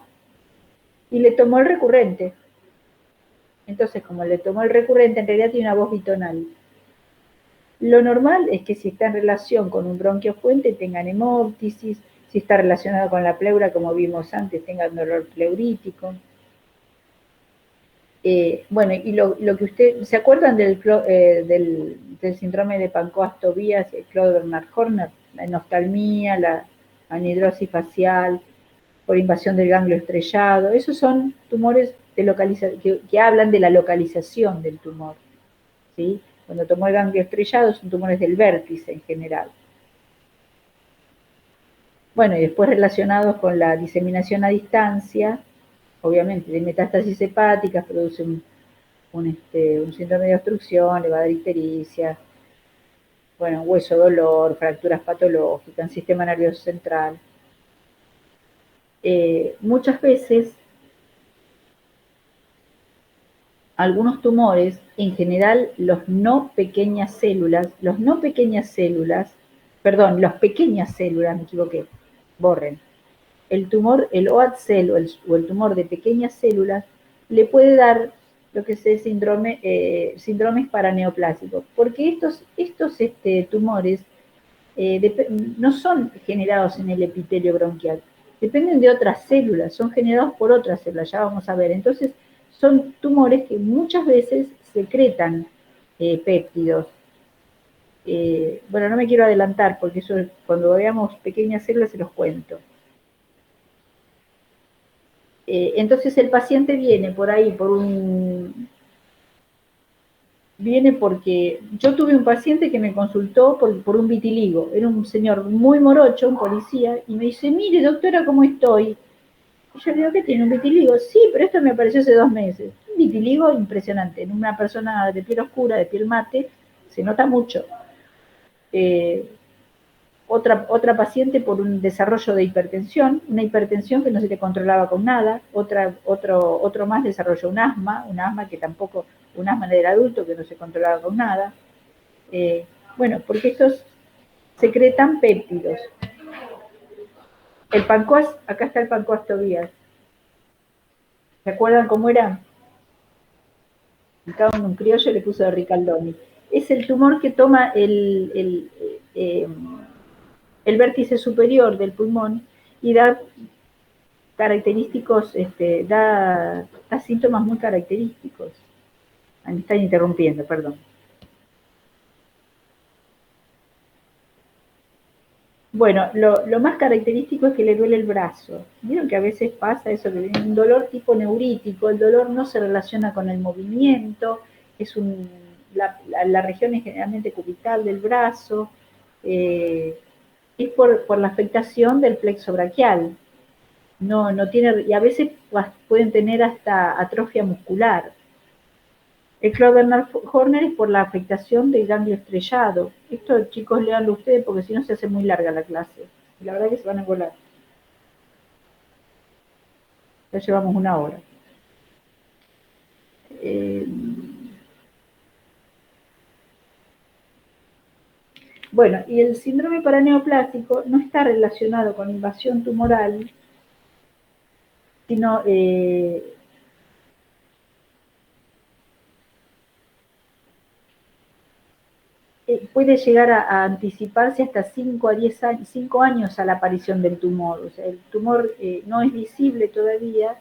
y le tomó el recurrente. Entonces, como le tomó el recurrente, en realidad tiene una voz bitonal. Lo normal es que si está en relación con un bronquio fuente tengan hemóptisis, si está relacionado con la pleura, como vimos antes, tengan dolor pleurítico. Bueno, y lo que usted, ¿se acuerdan del síndrome de Pancoast-Tobías, Claude Bernard Horner? La enoftalmía, la anhidrosis facial, por invasión del ganglio estrellado. Esos son tumores que hablan de la localización del tumor, ¿sí? Cuando tomó el ganglio estrellado son tumores del vértice en general. Bueno, y después relacionados con la diseminación a distancia, obviamente de metástasis hepáticas, produce un síndrome de obstrucción, elevada ictericia, bueno, hueso dolor, fracturas patológicas, sistema nervioso central. Muchas veces algunos tumores, en general los pequeñas células, me equivoqué, borren. El tumor, el OAD cell o el tumor de pequeñas células, le puede dar lo que es síndromes paraneoplásicos, porque estos tumores no son generados en el epitelio bronquial, dependen de otras células, son generados por otras células, ya vamos a ver. Entonces, son tumores que muchas veces secretan péptidos. Bueno, no me quiero adelantar, porque eso cuando veamos pequeñas células se los cuento. Entonces el paciente viene por ahí, viene porque yo tuve un paciente que me consultó por un vitiligo. Era un señor muy morocho, un policía, y me dice, mire doctora, ¿cómo estoy? Y yo le digo, ¿qué tiene? ¿Un vitiligo? Sí, pero esto me apareció hace 2 meses. Un vitiligo impresionante. En una persona de piel oscura, de piel mate, se nota mucho. Otra paciente por un desarrollo de hipertensión, una hipertensión que no se le controlaba con nada. Otro más desarrolló un asma que tampoco, un asma del adulto que no se controlaba con nada. Bueno, porque estos secretan péptidos. El Pancoast, acá está el Pancoast-Tobías. ¿Se acuerdan cómo era? Acá un criollo le puso de Ricaldoni. Es el tumor que toma el vértice superior del pulmón y da característicos, da síntomas muy característicos. Me están interrumpiendo, perdón. Bueno, lo más característico es que le duele el brazo. Vieron que a veces pasa eso, que viene un dolor tipo neurítico, el dolor no se relaciona con el movimiento, la región es generalmente cubital del brazo, es por la afectación del plexo braquial. no tiene, y a veces pueden tener hasta atrofia muscular. El Clover Horner es por la afectación del ganglio estrellado. Esto, chicos, léanlo ustedes porque si no se hace muy larga la clase. La verdad que se van a volar. Ya llevamos 1 hora. Bueno, y el síndrome paraneoplásico no está relacionado con invasión tumoral, sino puede llegar a anticiparse hasta 5 a 10 años, 5 años a la aparición del tumor. O sea, el tumor no es visible todavía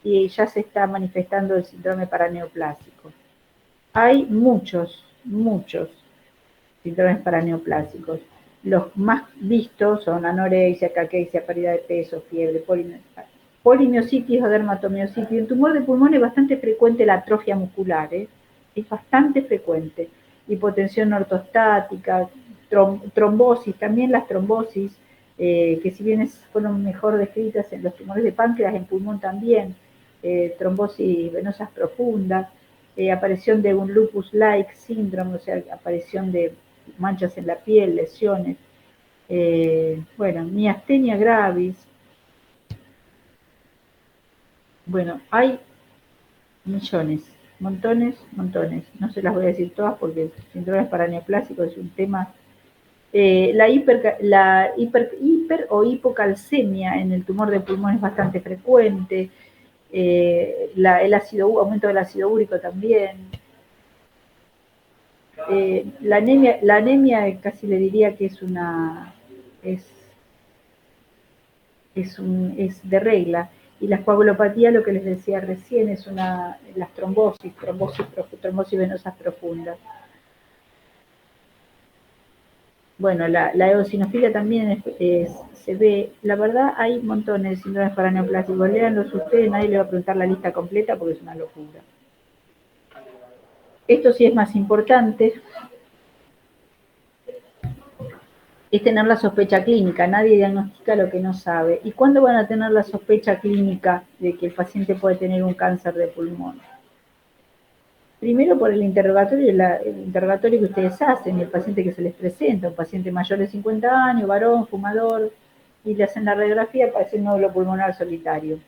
y ya se está manifestando el síndrome paraneoplásico. Hay muchos síndromes paraneoplásicos. Los más vistos son anorexia, caquexia, pérdida de peso, fiebre, polimiositis o dermatomiositis. En tumor de pulmón es bastante frecuente la atrofia muscular, es bastante frecuente. Hipotensión ortostática, trombosis, también las trombosis, que si bien fueron mejor descritas en los tumores de páncreas, en pulmón también, trombosis venosas profundas, aparición de un lupus-like síndrome, o sea, aparición de manchas en la piel, lesiones, bueno, miastenia gravis. Bueno, hay millones, montones. No se las voy a decir todas porque el síndrome paraneoplásico es un tema. La hiper o hipocalcemia en el tumor de pulmón es bastante frecuente. Aumento del ácido úrico también. La anemia casi le diría que es de regla. Y la coagulopatía, lo que les decía recién, es las trombosis venosas profundas. Bueno, la eosinofilia también se ve. La verdad, hay montones de síndromes paraneoplásicos. Léanlos ustedes, nadie le va a preguntar la lista completa porque es una locura. Esto sí es más importante, es tener la sospecha clínica. Nadie diagnostica lo que no sabe. ¿Y cuándo van a tener la sospecha clínica de que el paciente puede tener un cáncer de pulmón? Primero por el interrogatorio que ustedes hacen, el paciente que se les presenta, un paciente mayor de 50 años, varón, fumador, y le hacen la radiografía, parece un nódulo pulmonar solitario.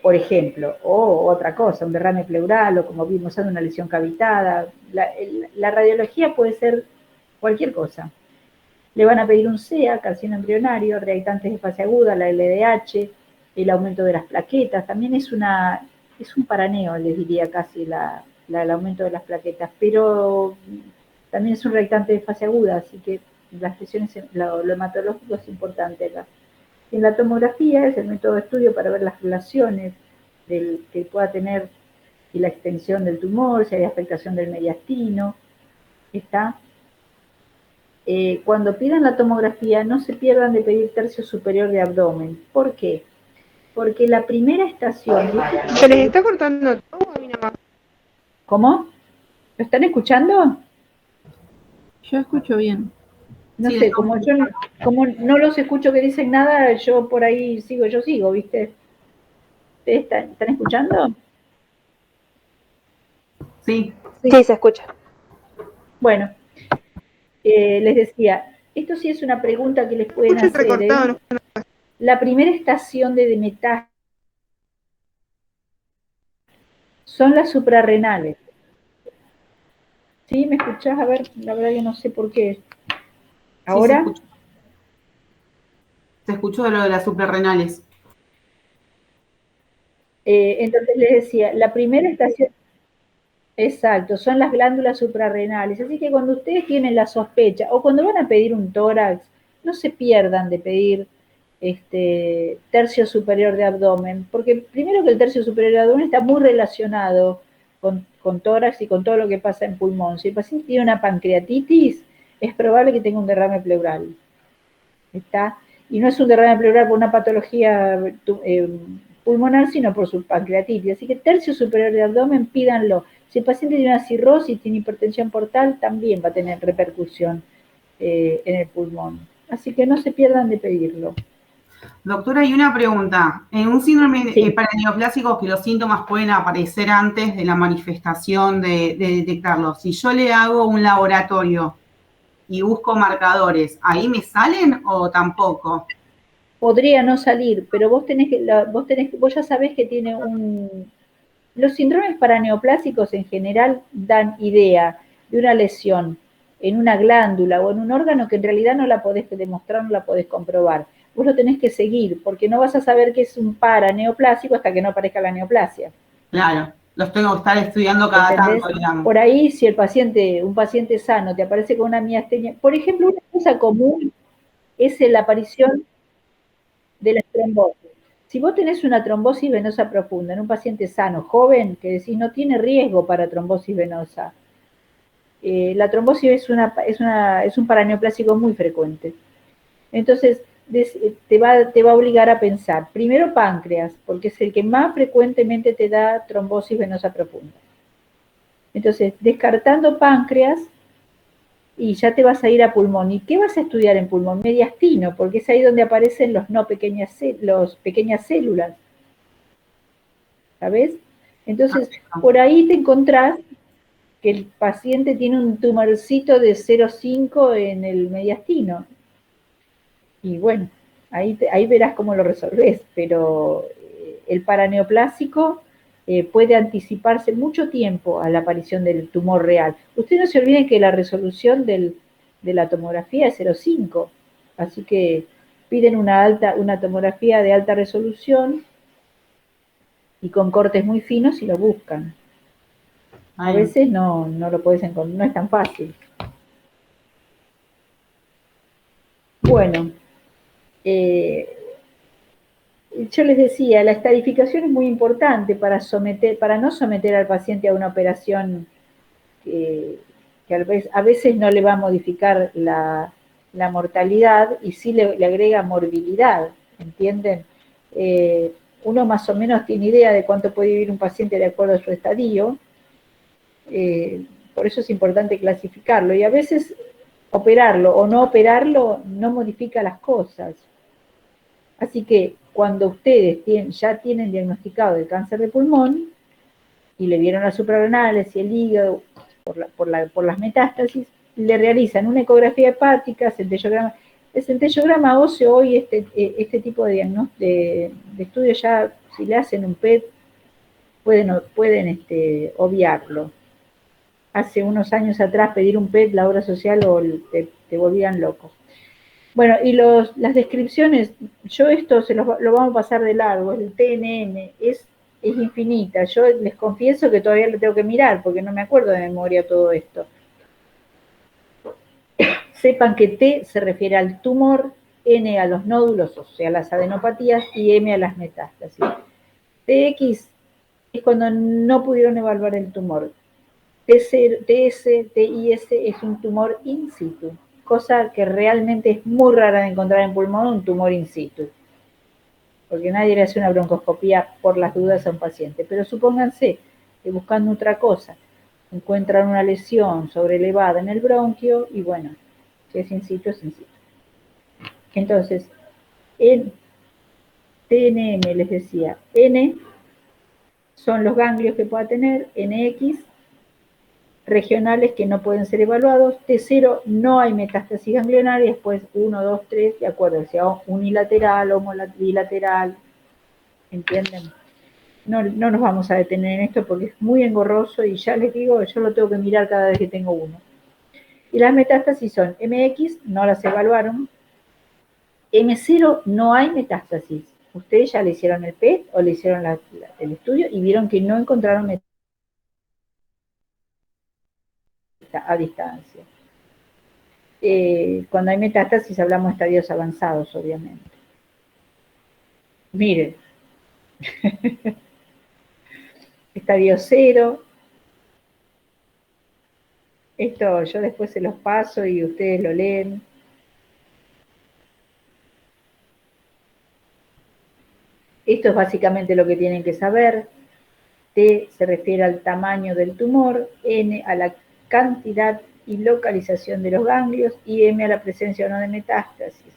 Por ejemplo, o otra cosa, un derrame pleural, o como vimos, una lesión cavitada. La radiología puede ser cualquier cosa. Le van a pedir un CEA, carcinoma embrionario, reactantes de fase aguda, la LDH, el aumento de las plaquetas. También es un paraneo, les diría casi, el aumento de las plaquetas, pero también es un reactante de fase aguda, así que las lesiones, lo hematológico es importante acá. En la tomografía es el método de estudio para ver las relaciones que pueda tener y la extensión del tumor, si hay afectación del mediastino. Está. Cuando pidan la tomografía, no se pierdan de pedir tercio superior de abdomen. ¿Por qué? Porque la primera estación... ¿Se les está cortando todo a mí nomás? ¿Cómo? ¿Lo están escuchando? Yo escucho bien. No Sí, sé, como no los escucho que dicen nada, yo por ahí sigo, ¿viste? ¿Ustedes están escuchando? Sí. Sí, se escucha. Bueno, les decía, esto sí es una pregunta que les pueden Escucho hacer. recortado, La primera estación de metástasis son las suprarrenales. ¿Sí? ¿Me escuchás? A ver, la verdad que no sé por qué. ¿Ahora? Sí, se escuchó de lo de las suprarrenales. Entonces les decía, la primera estación, exacto, son las glándulas suprarrenales. Así que cuando ustedes tienen la sospecha, o cuando van a pedir un tórax, no se pierdan de pedir tercio superior de abdomen, porque primero que el tercio superior de abdomen está muy relacionado con tórax y con todo lo que pasa en pulmón. Si el paciente tiene una pancreatitis, es probable que tenga un derrame pleural. ¿Está? Y no es un derrame pleural por una patología pulmonar, sino por su pancreatitis. Así que tercio superior de abdomen, pídanlo. Si el paciente tiene una cirrosis, tiene hipertensión portal, también va a tener repercusión en el pulmón. Así que no se pierdan de pedirlo. Doctora, hay una pregunta. En un síndrome Sí. para neoplásicos que los síntomas pueden aparecer antes de la manifestación de detectarlos. Si yo le hago un laboratorio y busco marcadores, ¿ahí me salen o tampoco? Podría no salir, pero vos ya sabés que tiene los síndromes paraneoplásicos en general dan idea de una lesión en una glándula o en un órgano que en realidad no la podés demostrar, no la podés comprobar. Vos lo tenés que seguir, porque no vas a saber que es un paraneoplásico hasta que no aparezca la neoplasia. Claro, los tengo que estar estudiando cada ¿Entendés? tanto, digamos. Por ahí, si un paciente sano te aparece con una miastenia, por ejemplo, una cosa común es la aparición de las trombosis. Si vos tenés una trombosis venosa profunda en un paciente sano, joven, que decís no tiene riesgo para trombosis venosa, la trombosis es un paraneoplásico muy frecuente. Entonces, te va a obligar a pensar, primero páncreas, porque es el que más frecuentemente te da trombosis venosa profunda. Entonces, descartando páncreas, y ya te vas a ir a pulmón. ¿Y qué vas a estudiar en pulmón? Mediastino, porque es ahí donde aparecen los pequeñas células. ¿Sabes? Entonces, por ahí te encontrás que el paciente tiene un tumorcito de 0,5 en el mediastino. Y bueno, ahí verás cómo lo resolvés, pero el paraneoplásico puede anticiparse mucho tiempo a la aparición del tumor real. Ustedes no se olviden que la resolución de la tomografía es 0,5, así que piden una tomografía de alta resolución y con cortes muy finos y lo buscan. A veces no lo podés encontrar, no es tan fácil. Bueno, yo les decía, la estadificación es muy importante para no someter al paciente a una operación que a veces no le va a modificar la mortalidad y sí le agrega morbilidad, ¿entienden? Uno más o menos tiene idea de cuánto puede vivir un paciente de acuerdo a su estadio, por eso es importante clasificarlo, y a veces operarlo o no operarlo no modifica las cosas. Así que cuando ustedes ya tienen diagnosticado el cáncer de pulmón y le vieron las suprarrenales y el hígado por las metástasis, le realizan una ecografía hepática, centellograma. El centellograma óseo hoy, este tipo de estudio ya, si le hacen un PET, pueden obviarlo. Hace unos años atrás pedir un PET, la obra social, te volvían loco. Bueno, y las descripciones, yo esto lo vamos a pasar de largo, el TNM es infinita. Yo les confieso que todavía lo tengo que mirar, porque no me acuerdo de memoria todo esto. Sepan que T se refiere al tumor, N a los nódulos, o sea, las adenopatías, y M a las metástasis. TX es cuando no pudieron evaluar el tumor. TS, TIS es un tumor in situ, cosa que realmente es muy rara de encontrar en pulmón, un tumor in situ, porque nadie le hace una broncoscopía por las dudas a un paciente. Pero supónganse que buscando otra cosa, encuentran una lesión sobrelevada en el bronquio, y bueno, si es in situ, es in situ. Entonces, en TNM les decía, N son los ganglios que pueda tener, NX, regionales que no pueden ser evaluados, T0 no hay metástasis ganglionaria, después 1, 2, 3, de acuerdo, sea unilateral, bilateral, ¿entienden? No nos vamos a detener en esto porque es muy engorroso y ya les digo, yo lo tengo que mirar cada vez que tengo uno. Y las metástasis son MX, no las evaluaron, M0 no hay metástasis. Ustedes ya le hicieron el PET o le hicieron el estudio y vieron que no encontraron metástasis a distancia. Cuando hay metástasis hablamos de estadios avanzados, obviamente. Miren, estadio 0, esto yo después se los paso y ustedes lo leen. Esto es básicamente lo que tienen que saber. T se refiere al tamaño del tumor, N a la cantidad y localización de los ganglios, y M a la presencia o no de metástasis.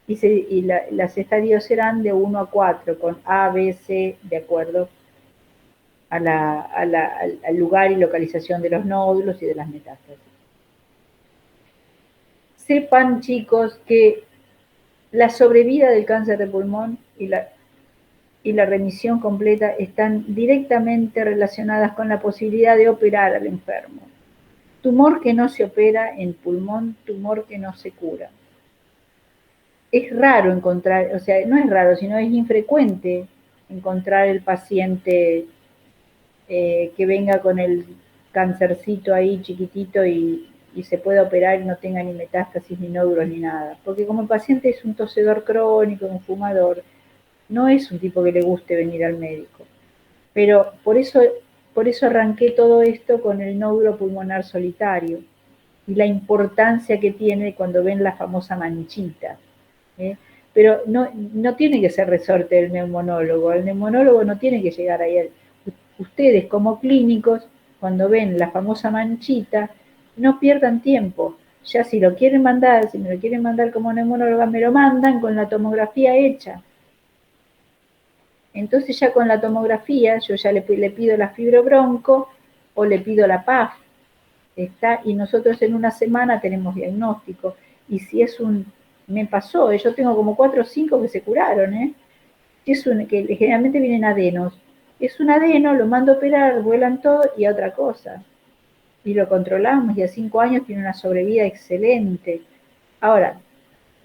Y las estadios serán de 1 a 4, con A, B, C, de acuerdo al lugar y localización de los nódulos y de las metástasis. Sepan, chicos, que la sobrevida del cáncer de pulmón y la remisión completa están directamente relacionadas con la posibilidad de operar al enfermo. Tumor que no se opera en pulmón, tumor que no se cura. Es raro encontrar, o sea, no es raro, sino es infrecuente encontrar el paciente que venga con el cancercito ahí chiquitito y se pueda operar y no tenga ni metástasis, ni nódulos, ni nada. Porque como el paciente es un tosedor crónico, un fumador, no es un tipo que le guste venir al médico. Pero por eso arranqué todo esto con el nódulo pulmonar solitario y la importancia que tiene cuando ven la famosa manchita. Pero no tiene que ser resorte del neumonólogo. El neumonólogo no tiene que llegar ahí. Ustedes como clínicos, cuando ven la famosa manchita, no pierdan tiempo. Ya si lo quieren mandar, si me lo quieren mandar como neumonóloga, me lo mandan con la tomografía hecha. Entonces ya con la tomografía, yo ya le pido la fibrobronco o le pido la PAF. Y nosotros en una semana tenemos diagnóstico. Y si es me pasó, yo tengo como 4 o 5 que se curaron, que generalmente vienen adenos. Es un adeno, lo mando a operar, vuelan todo y a otra cosa. Y lo controlamos y a 5 años tiene una sobrevida excelente. Ahora,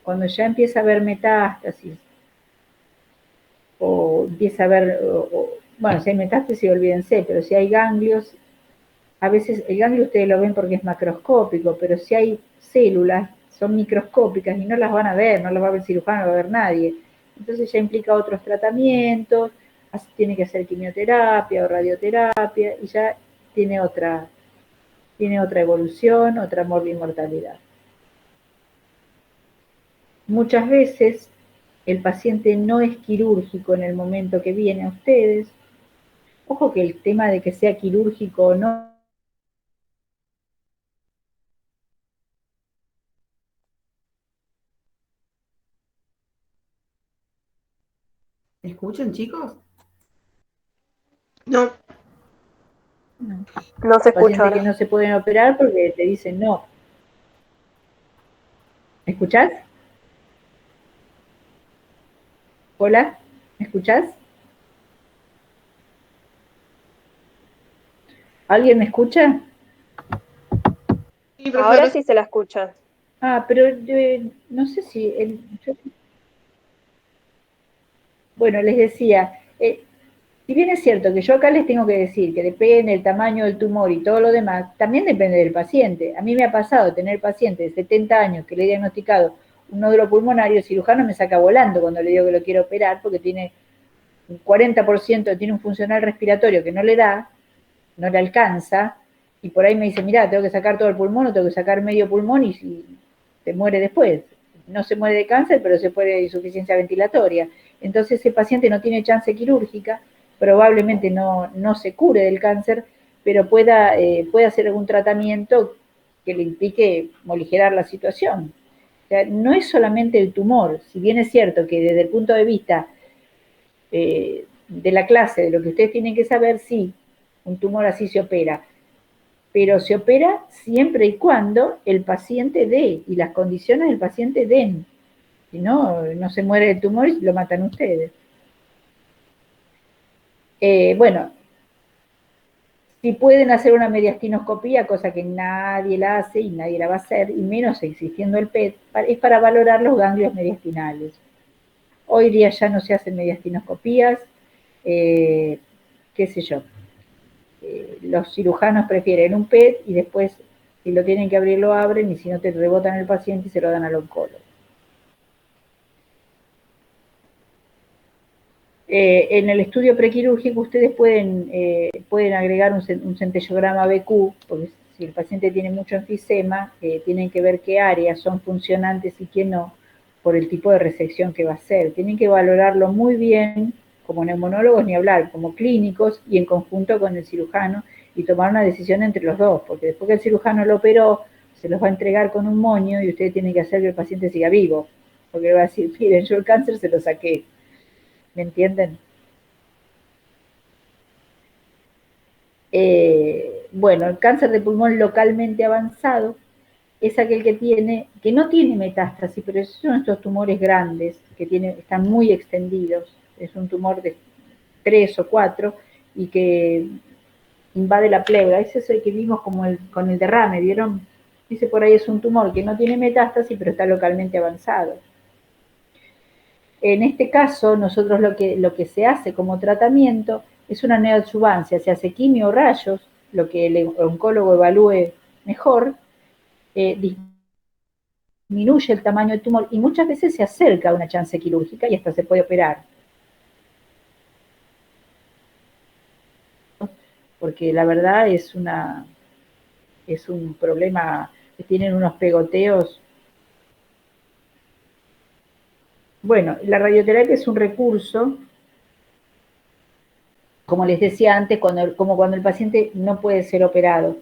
cuando ya empieza a haber metástasis, o empieza a haber, bueno, si hay metástasis, olvídense, pero si hay ganglios, a veces el ganglio ustedes lo ven porque es macroscópico, pero si hay células, son microscópicas y no las van a ver, no las va a ver el cirujano, no va a ver nadie. Entonces ya implica otros tratamientos, tiene que hacer quimioterapia o radioterapia y ya tiene otra evolución, otra mortalidad. Muchas veces el paciente no es quirúrgico en el momento que viene a ustedes. Ojo que el tema de que sea quirúrgico o no. ¿Me escuchan, chicos? No, No se escucha Pacientes que ahora. no se pueden operar porque te dicen no. ¿Me escuchás? ¿Hola? ¿Me escuchás? ¿Alguien me escucha? sí, Ahora profesor. sí se la escucha. Pero no sé si... Bueno, les decía, si bien es cierto que yo acá les tengo que decir que depende del tamaño del tumor y todo lo demás, también depende del paciente. A mí me ha pasado tener paciente de 70 años que le he diagnosticado un nódulo pulmonar y el cirujano me saca volando cuando le digo que lo quiero operar porque tiene un 40%, tiene un funcional respiratorio que no le da, no le alcanza, y por ahí me dice, mirá, tengo que sacar todo el pulmón o tengo que sacar medio pulmón y se muere después. No se muere de cáncer, pero se muere de insuficiencia ventilatoria. Entonces ese paciente no tiene chance quirúrgica, probablemente no se cure del cáncer, pero puede hacer algún tratamiento que le implique morigerar la situación. O sea, no es solamente el tumor, si bien es cierto que desde el punto de vista de la clase, de lo que ustedes tienen que saber, sí, un tumor así se opera, pero se opera siempre y cuando el paciente dé y las condiciones del paciente den. Si no, no se muere el tumor y lo matan ustedes. Bueno, si pueden hacer una mediastinoscopía, cosa que nadie la hace y nadie la va a hacer, y menos existiendo el PET, es para valorar los ganglios mediastinales. Hoy día ya no se hacen mediastinoscopías, qué sé yo. Los cirujanos prefieren un PET y después, si lo tienen que abrir, lo abren, y si no, te rebotan el paciente y se lo dan al oncólogo. En el estudio prequirúrgico ustedes pueden agregar un centellograma BQ, porque si el paciente tiene mucho enfisema, tienen que ver qué áreas son funcionantes y qué no, por el tipo de resección que va a hacer. Tienen que valorarlo muy bien, como neumonólogos ni hablar, como clínicos y en conjunto con el cirujano, y tomar una decisión entre los dos, porque después que el cirujano lo operó, se los va a entregar con un moño y ustedes tienen que hacer que el paciente siga vivo, porque le va a decir, miren, yo el cáncer se lo saqué, ¿me entienden? Bueno, el cáncer de pulmón localmente avanzado es aquel que no tiene metástasis, pero son estos tumores grandes, que están muy extendidos, es un tumor de 3 o 4 y que invade la pleura. Ese es el que vimos como con el derrame, ¿vieron? Dice por ahí es un tumor que no tiene metástasis, pero está localmente avanzado. En este caso, nosotros lo que se hace como tratamiento es una neoadjuvancia, se hace quimio o rayos, lo que el oncólogo evalúe mejor, disminuye el tamaño del tumor y muchas veces se acerca a una chance quirúrgica y hasta se puede operar. Porque la verdad es un problema que tienen unos pegoteos. Bueno, la radioterapia es un recurso, como les decía antes, como cuando el paciente no puede ser operado.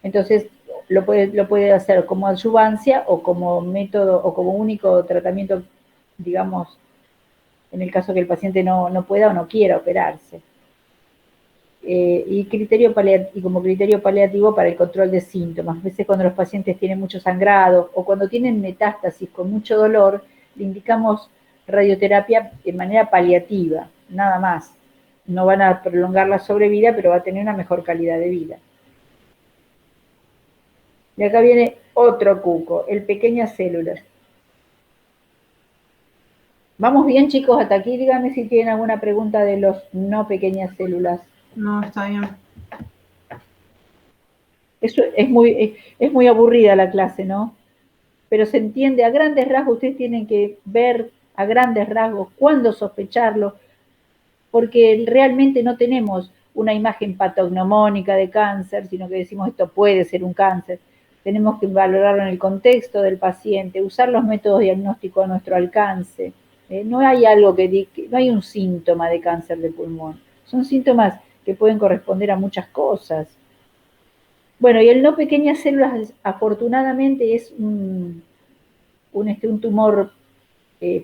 Entonces, lo puede hacer como adyuvancia o como método o como único tratamiento, digamos, en el caso que el paciente no pueda o no quiera operarse. Y como criterio paliativo para el control de síntomas. A veces cuando los pacientes tienen mucho sangrado o cuando tienen metástasis con mucho dolor, le indicamos radioterapia de manera paliativa, nada más. No van a prolongar la sobrevida, pero va a tener una mejor calidad de vida. Y acá viene otro cuco, el pequeñas células. ¿Vamos bien, chicos? Hasta aquí, díganme si tienen alguna pregunta de los no pequeñas células. No, está bien. Eso es muy aburrida la clase, ¿no? Pero se entiende a grandes rasgos, ustedes tienen que ver a grandes rasgos cuándo sospecharlo, porque realmente no tenemos una imagen patognomónica de cáncer, sino que decimos esto puede ser un cáncer. Tenemos que valorarlo en el contexto del paciente, usar los métodos diagnósticos a nuestro alcance. No hay no hay un síntoma de cáncer de pulmón. Son síntomas que pueden corresponder a muchas cosas. Bueno, y el no pequeñas células, afortunadamente, es un tumor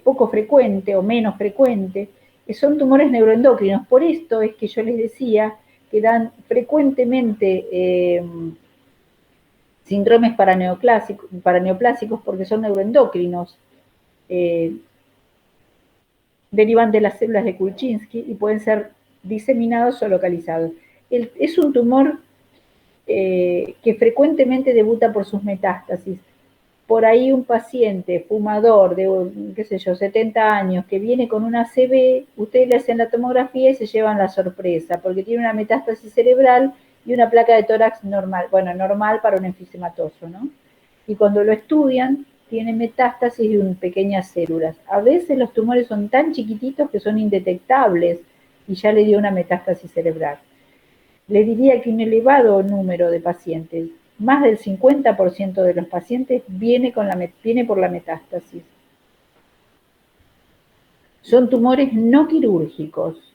poco frecuente o menos frecuente, que son tumores neuroendocrinos. Por esto es que yo les decía que dan frecuentemente síndromes paraneoplásicos porque son neuroendocrinos, derivan de las células de Kulchinsky y pueden ser diseminados o localizados. Es un tumor que frecuentemente debuta por sus metástasis. Por ahí un paciente fumador de, qué sé yo, 70 años que viene con una ACV, ustedes le hacen la tomografía y se llevan la sorpresa, porque tiene una metástasis cerebral y una placa de tórax normal, bueno, normal para un enfisematoso, ¿no? Y cuando lo estudian, tiene metástasis de pequeñas células. A veces los tumores son tan chiquititos que son indetectables y ya le dio una metástasis cerebral. Le diría que un elevado número de pacientes, más del 50% de los pacientes, viene por la metástasis. Son tumores no quirúrgicos.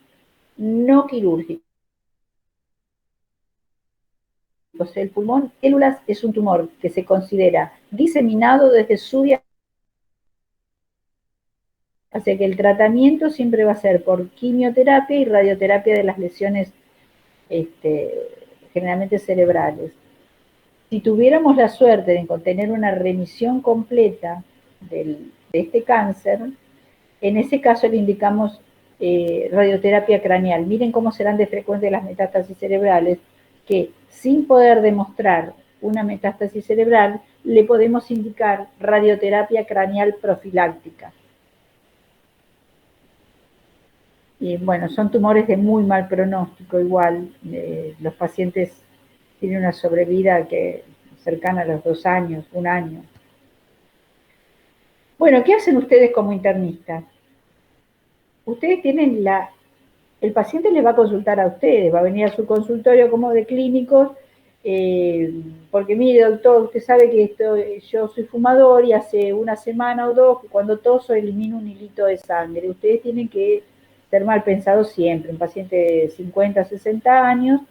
El pulmón, células, es un tumor que se considera diseminado desde su diagnóstico. Así que el tratamiento siempre va a ser por quimioterapia y radioterapia de las lesiones generalmente cerebrales. Si tuviéramos la suerte de tener una remisión completa de este cáncer, en ese caso le indicamos radioterapia craneal. Miren cómo serán de frecuentes las metástasis cerebrales, que sin poder demostrar una metástasis cerebral, le podemos indicar radioterapia craneal profiláctica. Y bueno, son tumores de muy mal pronóstico igual. Los pacientes tienen una sobrevida cercana a los 2 años, 1 año. Bueno, ¿qué hacen ustedes como internistas? Ustedes tienen el paciente les va a consultar a ustedes, va a venir a su consultorio como de clínicos, porque mire doctor, usted sabe que yo soy fumador y hace 1 semana o 2, cuando toso elimino un hilito de sangre. Ustedes tienen que ser mal pensados siempre, un paciente de 50, 60 años,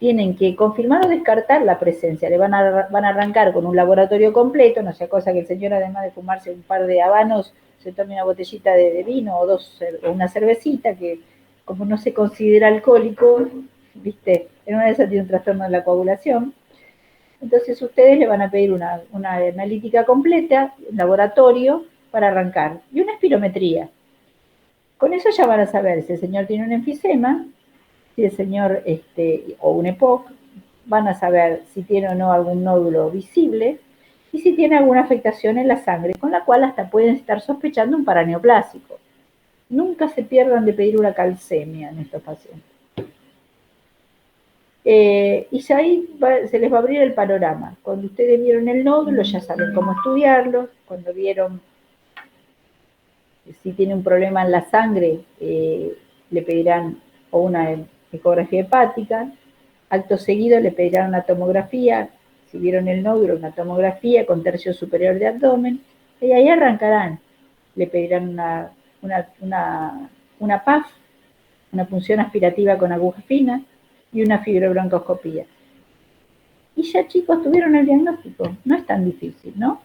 tienen que confirmar o descartar la presencia. Le van a arrancar con un laboratorio completo, no sea cosa que el señor, además de fumarse un par de habanos, se tome una botellita de vino o una cervecita, que como no se considera alcohólico, viste, en una de esas tiene un trastorno de la coagulación. Entonces ustedes le van a pedir una analítica completa, un laboratorio, para arrancar, y una espirometría. Con eso ya van a saber si el señor tiene un enfisema, si el señor, o un EPOC, van a saber si tiene o no algún nódulo visible, y si tiene alguna afectación en la sangre, con la cual hasta pueden estar sospechando un paraneoplásico. Nunca se pierdan de pedir una calcemia en estos pacientes. Y ya ahí se les va a abrir el panorama. Cuando ustedes vieron el nódulo, ya saben cómo estudiarlo. Cuando vieron si tiene un problema en la sangre, le pedirán o una ecografía hepática. Acto seguido le pedirán una tomografía. Si vieron el nódulo, una tomografía con tercio superior de abdomen. Y ahí arrancarán. Le pedirán una PAF, una punción aspirativa con aguja fina, y una fibrobroncoscopía. Y ya, chicos, tuvieron el diagnóstico. No es tan difícil, ¿no?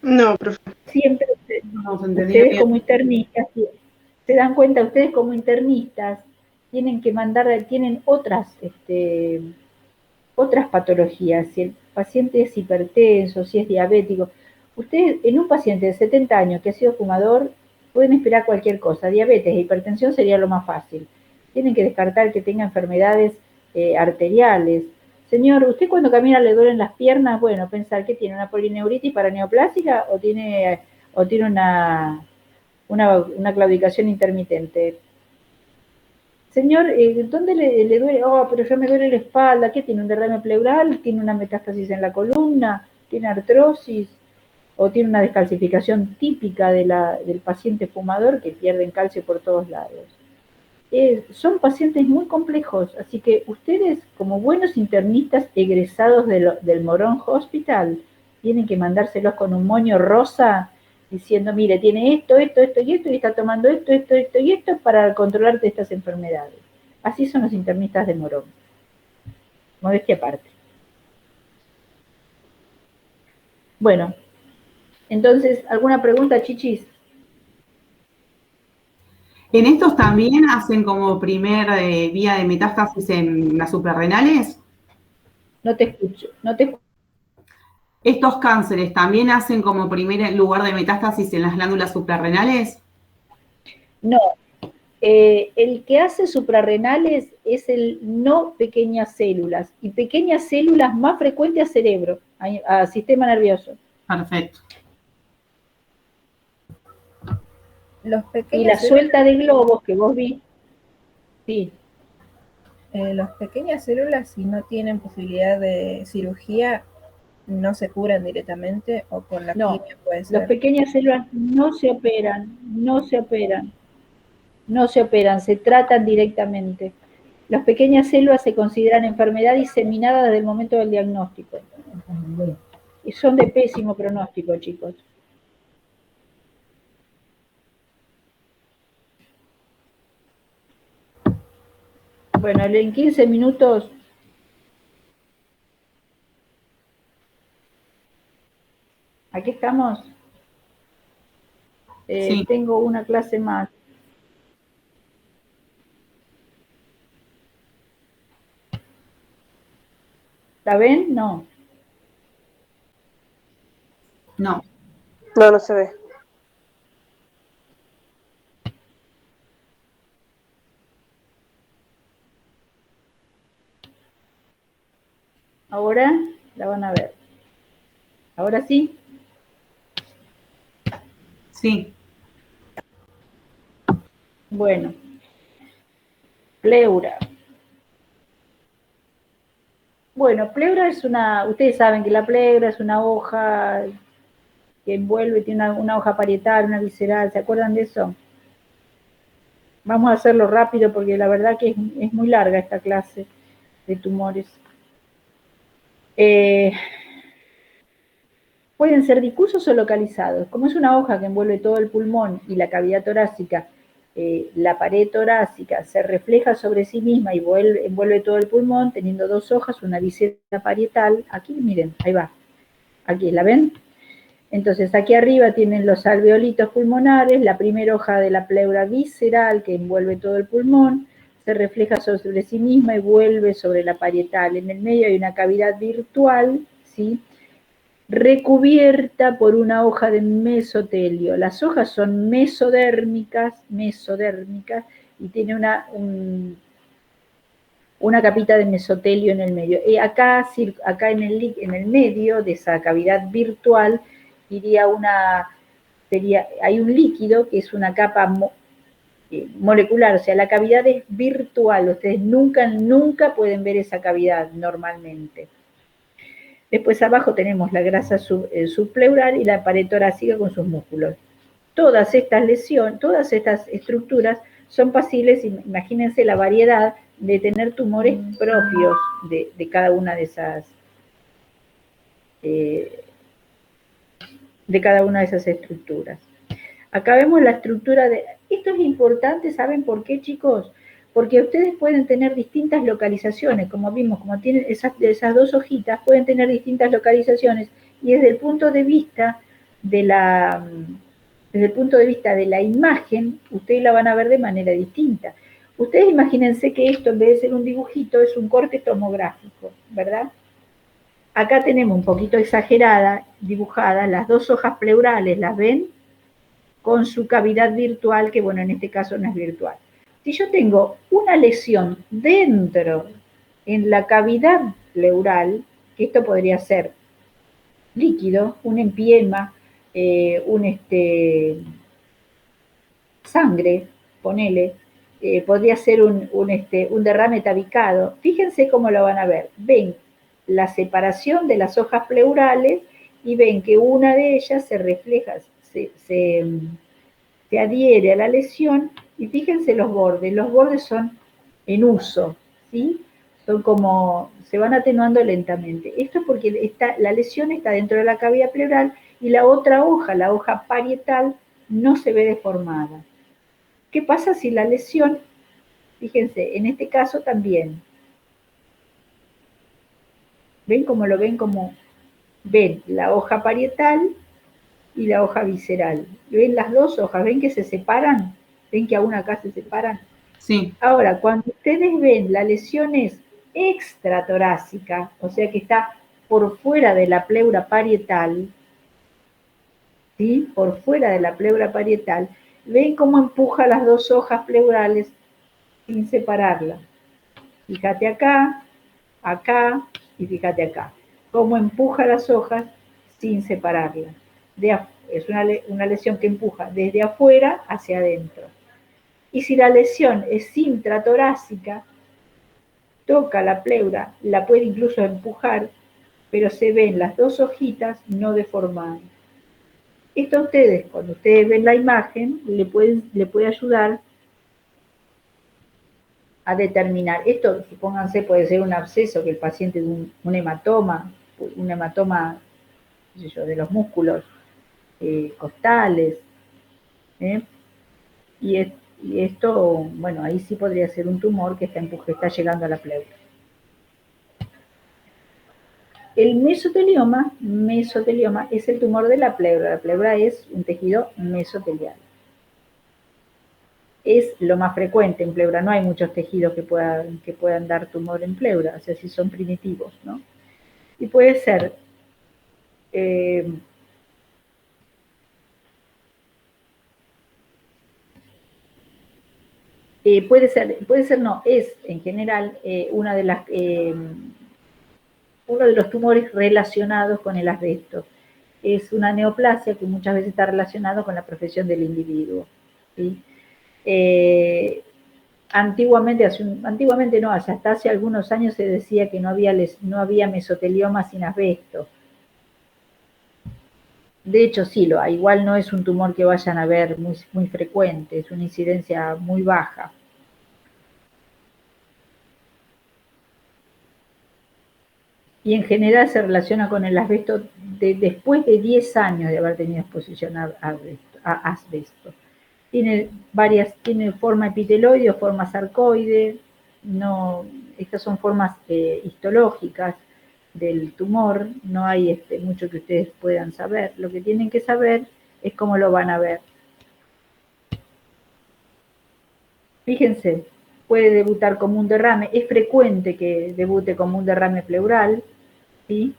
No, profe. Siempre ustedes como internistas, se dan cuenta, ustedes como internistas tienen que tienen otras patologías. Si el paciente es hipertenso, si es diabético. Ustedes, en un paciente de 70 años que ha sido fumador, pueden esperar cualquier cosa. Diabetes e hipertensión sería lo más fácil. Tienen que descartar que tenga enfermedades arteriales. Señor, ¿usted cuando camina le duelen las piernas? Bueno, pensar que tiene una polineuritis paraneoplásica o tiene una claudicación intermitente. Señor, ¿dónde le duele? Oh, pero yo me duele la espalda. ¿Qué tiene? ¿Un derrame pleural? ¿Tiene una metástasis en la columna? ¿Tiene artrosis? ¿O tiene una descalcificación típica del paciente fumador que pierde calcio por todos lados? Son pacientes muy complejos, así que ustedes, como buenos internistas egresados del Morón Hospital, tienen que mandárselos con un moño rosa diciendo, mire, tiene esto y está tomando esto y esto para controlar estas enfermedades. Así son los internistas de Morón. Modestia aparte. Bueno, entonces, ¿alguna pregunta, chichis? ¿En estos también hacen como primer vía de metástasis en las suprarrenales? No te escucho. ¿Estos cánceres también hacen como primer lugar de metástasis en las glándulas suprarrenales? No. El que hace suprarrenales es el no pequeñas células, y pequeñas células más frecuentes a cerebro, a sistema nervioso. Perfecto. Y la suelta de globos que vos vi, sí. Las pequeñas células, si no tienen posibilidad de cirugía, no se curan directamente o con la quimio puede ser. Las pequeñas células no se operan, se tratan directamente. Las pequeñas células se consideran enfermedad diseminada desde el momento del diagnóstico. Y son de pésimo pronóstico, chicos. Bueno, en 15 minutos ¿aquí estamos? Sí. Tengo una clase más. ¿La ven? No. No. No, no se ve. Ahora la van a ver. ¿Ahora sí? Sí. Bueno. Pleura. Bueno, pleura es ustedes saben que la pleura es una hoja que envuelve, tiene una hoja parietal, una visceral, ¿se acuerdan de eso? Vamos a hacerlo rápido porque la verdad que es muy larga esta clase de tumores. Pueden ser difusos o localizados. Como es una hoja que envuelve todo el pulmón y la cavidad torácica la pared torácica se refleja sobre sí misma y envuelve todo el pulmón, teniendo dos hojas, una visera parietal. Aquí, miren, ahí va. Aquí, ¿la ven? Entonces, aquí arriba tienen los alveolitos pulmonares, la primera hoja de la pleura visceral que envuelve todo el pulmón, se refleja sobre sí misma y vuelve sobre la parietal. En el medio hay una cavidad virtual, ¿sí?, recubierta por una hoja de mesotelio. Las hojas son mesodérmicas, y tiene una capita de mesotelio en el medio. Y acá en el medio de esa cavidad virtual hay un líquido que es una capa molecular, o sea, la cavidad es virtual, ustedes nunca pueden ver esa cavidad normalmente. Después abajo tenemos la grasa subpleural y la pared torácica con sus músculos. Todas estas lesiones, todas estas estructuras son pasibles, imagínense la variedad de tener tumores propios de cada una de esas estructuras. Acá vemos la estructura de... Esto es importante, ¿saben por qué, chicos? Porque ustedes pueden tener distintas localizaciones, como vimos, como tienen esas dos hojitas, pueden tener distintas localizaciones, y desde el punto de vista de la imagen, ustedes la van a ver de manera distinta. Ustedes imagínense que esto, en vez de ser un dibujito, es un corte tomográfico, ¿verdad? Acá tenemos un poquito exagerada, dibujada, las dos hojas pleurales, ¿las ven? Con su cavidad virtual, que bueno, en este caso no es virtual. Si yo tengo una lesión dentro, en la cavidad pleural, que esto podría ser líquido, un empiema, sangre, ponele, podría ser un derrame tabicado. Fíjense cómo lo van a ver. Ven la separación de las hojas pleurales y ven que una de ellas se refleja, se adhiere a la lesión, y fíjense los bordes son en uso, ¿sí? Son como, se van atenuando lentamente. Esto es porque la lesión está dentro de la cavidad pleural y la otra hoja, la hoja parietal, no se ve deformada. ¿Qué pasa si la lesión, fíjense, en este caso también, ¿ven cómo lo ven? Ven la hoja parietal y la hoja visceral. ¿Ven las dos hojas? ¿Ven que se separan? ¿Ven que aún acá se separan? Sí. Ahora, cuando ustedes ven la lesión es extratorácica, o sea que está por fuera de la pleura parietal, ¿sí? Por fuera de la pleura parietal, ven cómo empuja las dos hojas pleurales sin separarlas. Fíjate acá, acá y fíjate acá. Cómo empuja las hojas sin separarlas. Es una lesión que empuja desde afuera hacia adentro. Y si la lesión es intratorácica, toca la pleura, la puede incluso empujar, pero se ven las dos hojitas no deformadas. Esto a ustedes, cuando ustedes ven la imagen, le puede ayudar a determinar. Esto, supónganse, puede ser un absceso que el paciente de un hematoma, qué sé yo, de los músculos costales, y esto, bueno, ahí sí podría ser un tumor que está llegando a la pleura. El mesotelioma es el tumor de la pleura. La pleura es un tejido mesotelial. Es lo más frecuente en pleura. No hay muchos tejidos que puedan dar tumor en pleura, o sea, si son primitivos, ¿no? Y puede ser es en general uno de los tumores relacionados con el asbesto. Es una neoplasia que muchas veces está relacionada con la profesión del individuo, ¿sí? Antiguamente no, hasta hace algunos años se decía que no había mesotelioma sin asbesto. De hecho, sí lo hay. Igual no es un tumor que vayan a ver muy, muy frecuente, es una incidencia muy baja. Y en general se relaciona con el asbesto después de 10 años de haber tenido exposición a asbesto. tiene forma epiteloide o forma sarcoide, no, estas son formas histológicas del tumor, no hay mucho que ustedes puedan saber, lo que tienen que saber es cómo lo van a ver. Fíjense, puede debutar como un derrame, es frecuente que debute como un derrame pleural, ¿sí?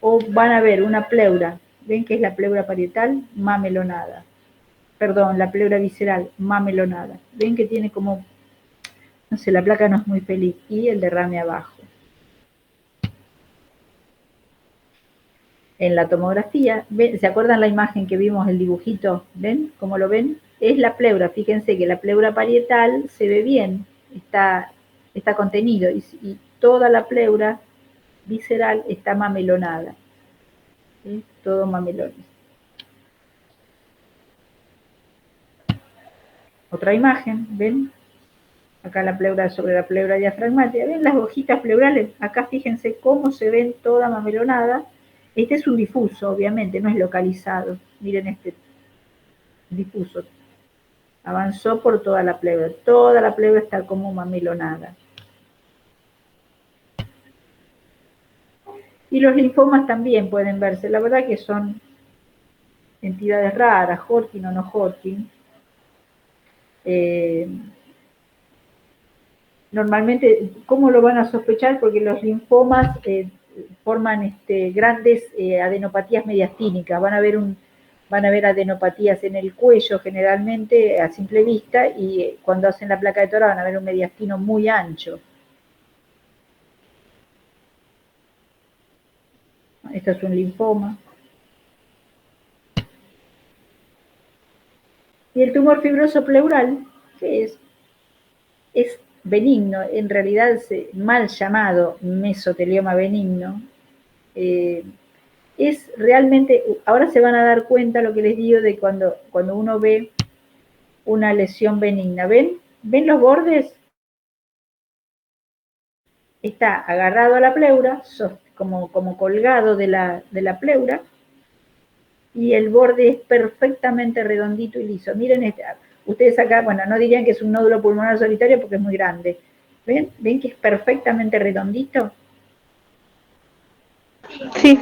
O van a ver una pleura, ¿ven que es la pleura parietal? Mamelonada. Perdón, la pleura visceral, mamelonada. ¿Ven que tiene como, no sé, la placa no es muy feliz, y el derrame abajo? En la tomografía, ¿ven? ¿Se acuerdan la imagen que vimos, el dibujito? ¿Ven? ¿Cómo lo ven? Es la pleura, fíjense que la pleura parietal se ve bien, está contenido, y toda la pleura visceral está mamelonada, ¿sí? Todo mamelones. Otra imagen, ¿ven? Acá la pleura sobre la pleura diafragmática, ¿ven las hojitas pleurales? Acá fíjense cómo se ven toda mamelonada. Este es un difuso, obviamente, no es localizado. Miren este difuso. Avanzó por toda la pleura está como mamelonada. Y los linfomas también pueden verse, la verdad que son entidades raras, Hodgkin o no Hodgkin. Normalmente, ¿cómo lo van a sospechar? Porque los linfomas forman grandes adenopatías mediastínicas, van a ver adenopatías en el cuello generalmente a simple vista, y cuando hacen la placa de tórax van a ver un mediastino muy ancho. Esto es un linfoma. Y el tumor fibroso pleural, ¿qué es? Es benigno, en realidad es mal llamado mesotelioma benigno. Es realmente, ahora se van a dar cuenta lo que les digo de cuando uno ve una lesión benigna. ¿Ven? ¿Ven los bordes? Está agarrado a la pleura, como colgado de la pleura, y el borde es perfectamente redondito y liso. Miren, ustedes acá, bueno, no dirían que es un nódulo pulmonar solitario porque es muy grande. ¿Ven? ¿Ven que es perfectamente redondito? Sí.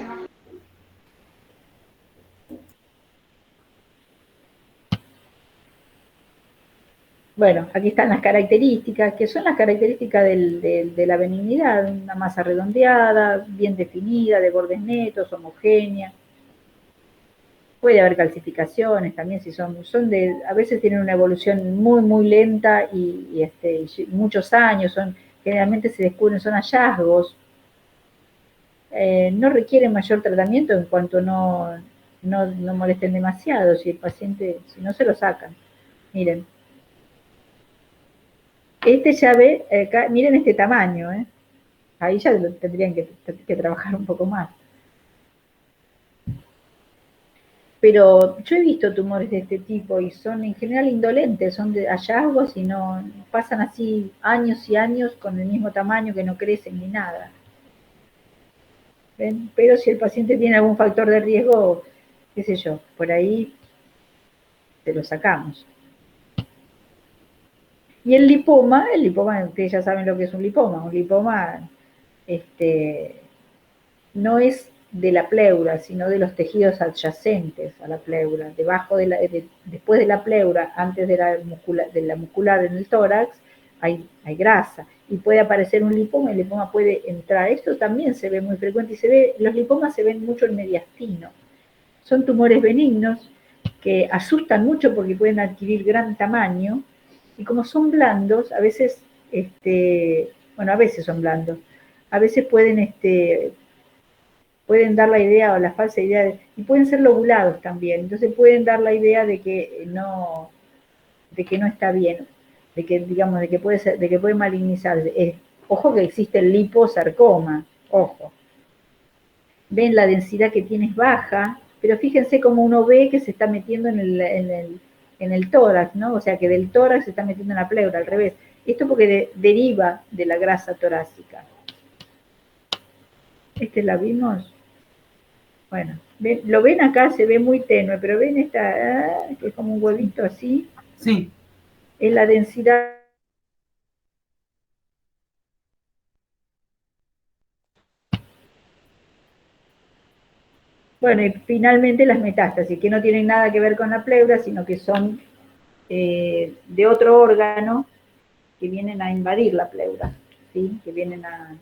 Bueno, aquí están las características, que son las características de la benignidad: una masa redondeada, bien definida, de bordes netos, homogénea. Puede haber calcificaciones también, si a veces tienen una evolución muy, muy lenta y muchos años, generalmente se descubren, son hallazgos. No requieren mayor tratamiento en cuanto no molesten demasiado, si el paciente, si no se lo sacan. Miren. Ya ve, acá, miren este tamaño, ahí ya tendrían que trabajar un poco más. Pero yo he visto tumores de este tipo y son en general indolentes, son de hallazgos y no pasan así años y años con el mismo tamaño, que no crecen ni nada. ¿Ven? Pero si el paciente tiene algún factor de riesgo, qué sé yo, por ahí se lo sacamos. Y el lipoma, ustedes ya saben lo que es un lipoma no es de la pleura, sino de los tejidos adyacentes a la pleura. Después de la pleura, antes de la muscular en el tórax, hay grasa, y puede aparecer un lipoma, el lipoma puede entrar. Esto también se ve muy frecuente, y los lipomas se ven mucho en mediastino. Son tumores benignos que asustan mucho porque pueden adquirir gran tamaño, y como son blandos, a veces, a veces son blandos, a veces pueden dar la idea o la falsa idea, y pueden ser lobulados también, entonces pueden dar la idea de que no está bien, de que puede malignizarse. Ojo que existe el liposarcoma, ojo. Ven, la densidad que tiene es baja, pero fíjense cómo uno ve que se está metiendo en el tórax, ¿no? O sea, que del tórax se está metiendo en la pleura, al revés. Esto porque deriva de la grasa torácica. ¿La vimos? Bueno, lo ven acá, se ve muy tenue, pero ven esta, que es como un huevito así. Sí. Es la densidad. Bueno, y finalmente las metástasis, que no tienen nada que ver con la pleura, sino que son de otro órgano que vienen a invadir la pleura, ¿sí? Que vienen a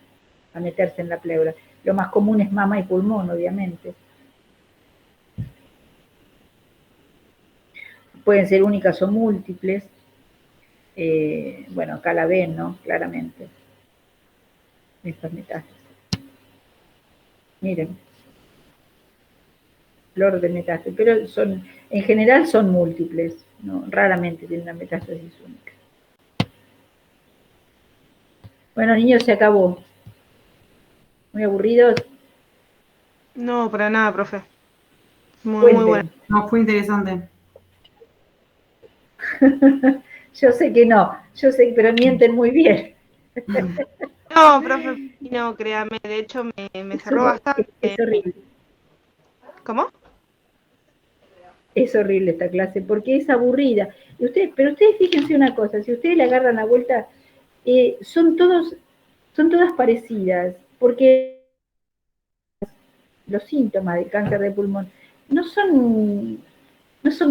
meterse en la pleura. Lo más común es mama y pulmón, obviamente. Pueden ser únicas o múltiples. Bueno, acá la ven, ¿no? Claramente. Estas metástasis. Miren. Flor de metástasis, pero son, en general son múltiples, ¿no? Raramente tienen una metástasis única. Bueno, niños, se acabó. Muy aburridos. No, para nada, profe. Muy Cuenten. bueno. No, fue interesante. Yo sé que no, yo sé, pero mienten muy bien. No, profe, no, créame. De hecho, me cerró bastante. Es horrible. ¿Cómo? Es horrible esta clase porque es aburrida. Y pero ustedes fíjense una cosa, si ustedes le agarran la vuelta, son todas parecidas, porque los síntomas del cáncer de pulmón no son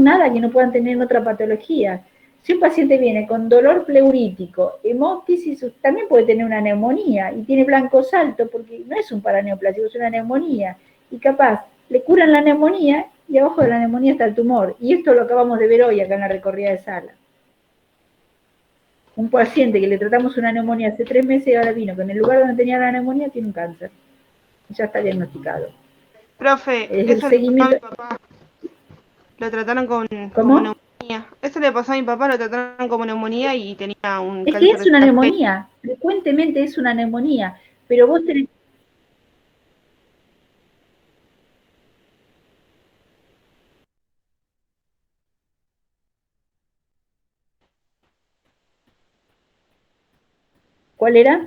nada que no puedan tener en otra patología. Si un paciente viene con dolor pleurítico, hemóptisis, también puede tener una neumonía y tiene blancos altos porque no es un paraneoplásico, es una neumonía. Y capaz le curan la neumonía y abajo de la neumonía está el tumor. Y esto lo acabamos de ver hoy acá en la recorrida de sala. Un paciente que le tratamos una neumonía hace 3 meses y ahora vino que en el lugar donde tenía la neumonía tiene un cáncer. Ya está diagnosticado. Profe, Es el eso le pasó a seguimiento. mi papá. Lo trataron como ¿Cómo? neumonía. Eso le pasó a mi papá, lo trataron como neumonía y tenía un Es que cáncer es una de neumonía, frecuentemente es una neumonía, pero vos tenés... ¿Cuál era?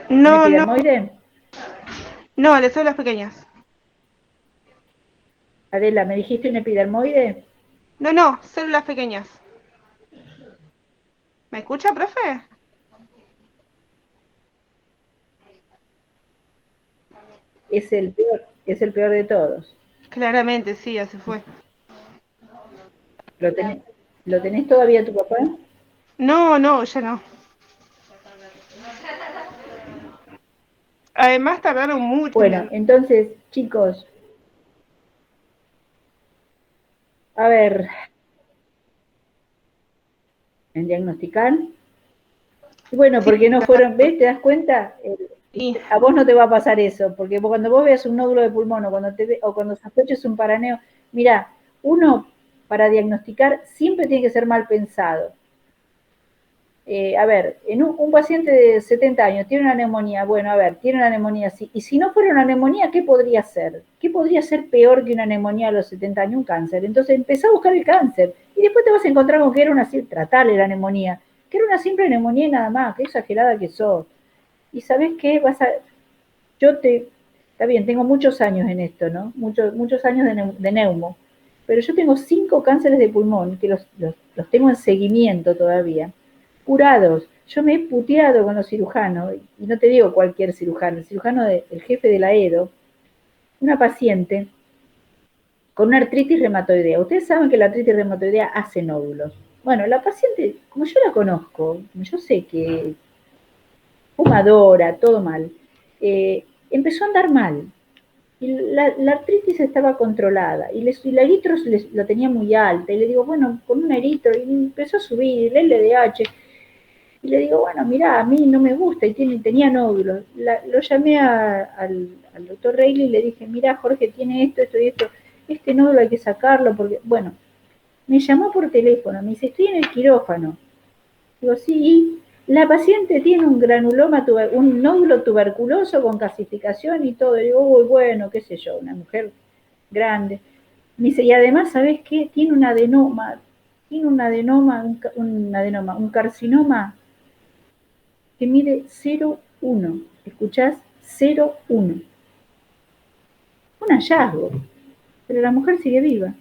¿Un No, no, epidermoide? no, le células pequeñas. Adela, ¿me dijiste un epidermoide? No, no, células pequeñas. ¿Me escucha, profe? Es el peor de todos. Claramente, sí, así fue. ¿Lo tenés, ¿Lo tenés todavía tu papá? No, no, ya no. Además tardaron mucho Bueno, entonces, chicos, a ver, en diagnosticar. Bueno, Sí, porque no fueron, ¿ves? ¿Te das cuenta? sí. A vos no te va a pasar eso, porque cuando vos veas un nódulo de pulmón o cuando sospeches un paraneo, mira, uno para diagnosticar siempre tiene que ser mal pensado. A ver, en un paciente de 70 años tiene una neumonía, bueno, a ver, tiene una neumonía así, y si no fuera una neumonía, ¿qué podría ser? ¿Qué podría ser peor que una neumonía a los 70 años? Un cáncer. Entonces empezá a buscar el cáncer, y después te vas a encontrar con que era tratarle la neumonía, que era una simple neumonía y nada más, qué exagerada que sos. Y ¿sabés qué? Está bien, tengo muchos años en esto, ¿no? Muchos años de neumo, pero yo tengo 5 cánceres de pulmón, que los tengo en seguimiento todavía, curados. Yo me he puteado con los cirujanos, y no te digo cualquier cirujano, el jefe de la EDO, una paciente con una artritis reumatoidea. Ustedes saben que la artritis reumatoidea hace nódulos. Bueno, la paciente, como yo la conozco, yo sé que fumadora, todo mal, empezó a andar mal. Y la artritis estaba controlada y la eritro la tenía muy alta. Y le digo, bueno, con un eritro, y empezó a subir el LDH. Y le digo, bueno, mirá, a mí no me gusta y tenía nódulos. Lo llamé al doctor Reilly y le dije, mirá, Jorge, tiene esto y esto. Este nódulo hay que sacarlo porque, bueno, me llamó por teléfono, me dice, estoy en el quirófano. Digo, sí, la paciente tiene un granuloma, un nódulo tuberculoso con calcificación y todo. Digo, uy, bueno, qué sé yo, una mujer grande. Me dice, y además, ¿sabes qué? Tiene un adenoma, un carcinoma que mide 0,1. ¿Escuchás? 0,1. Un hallazgo. Pero la mujer sigue viva.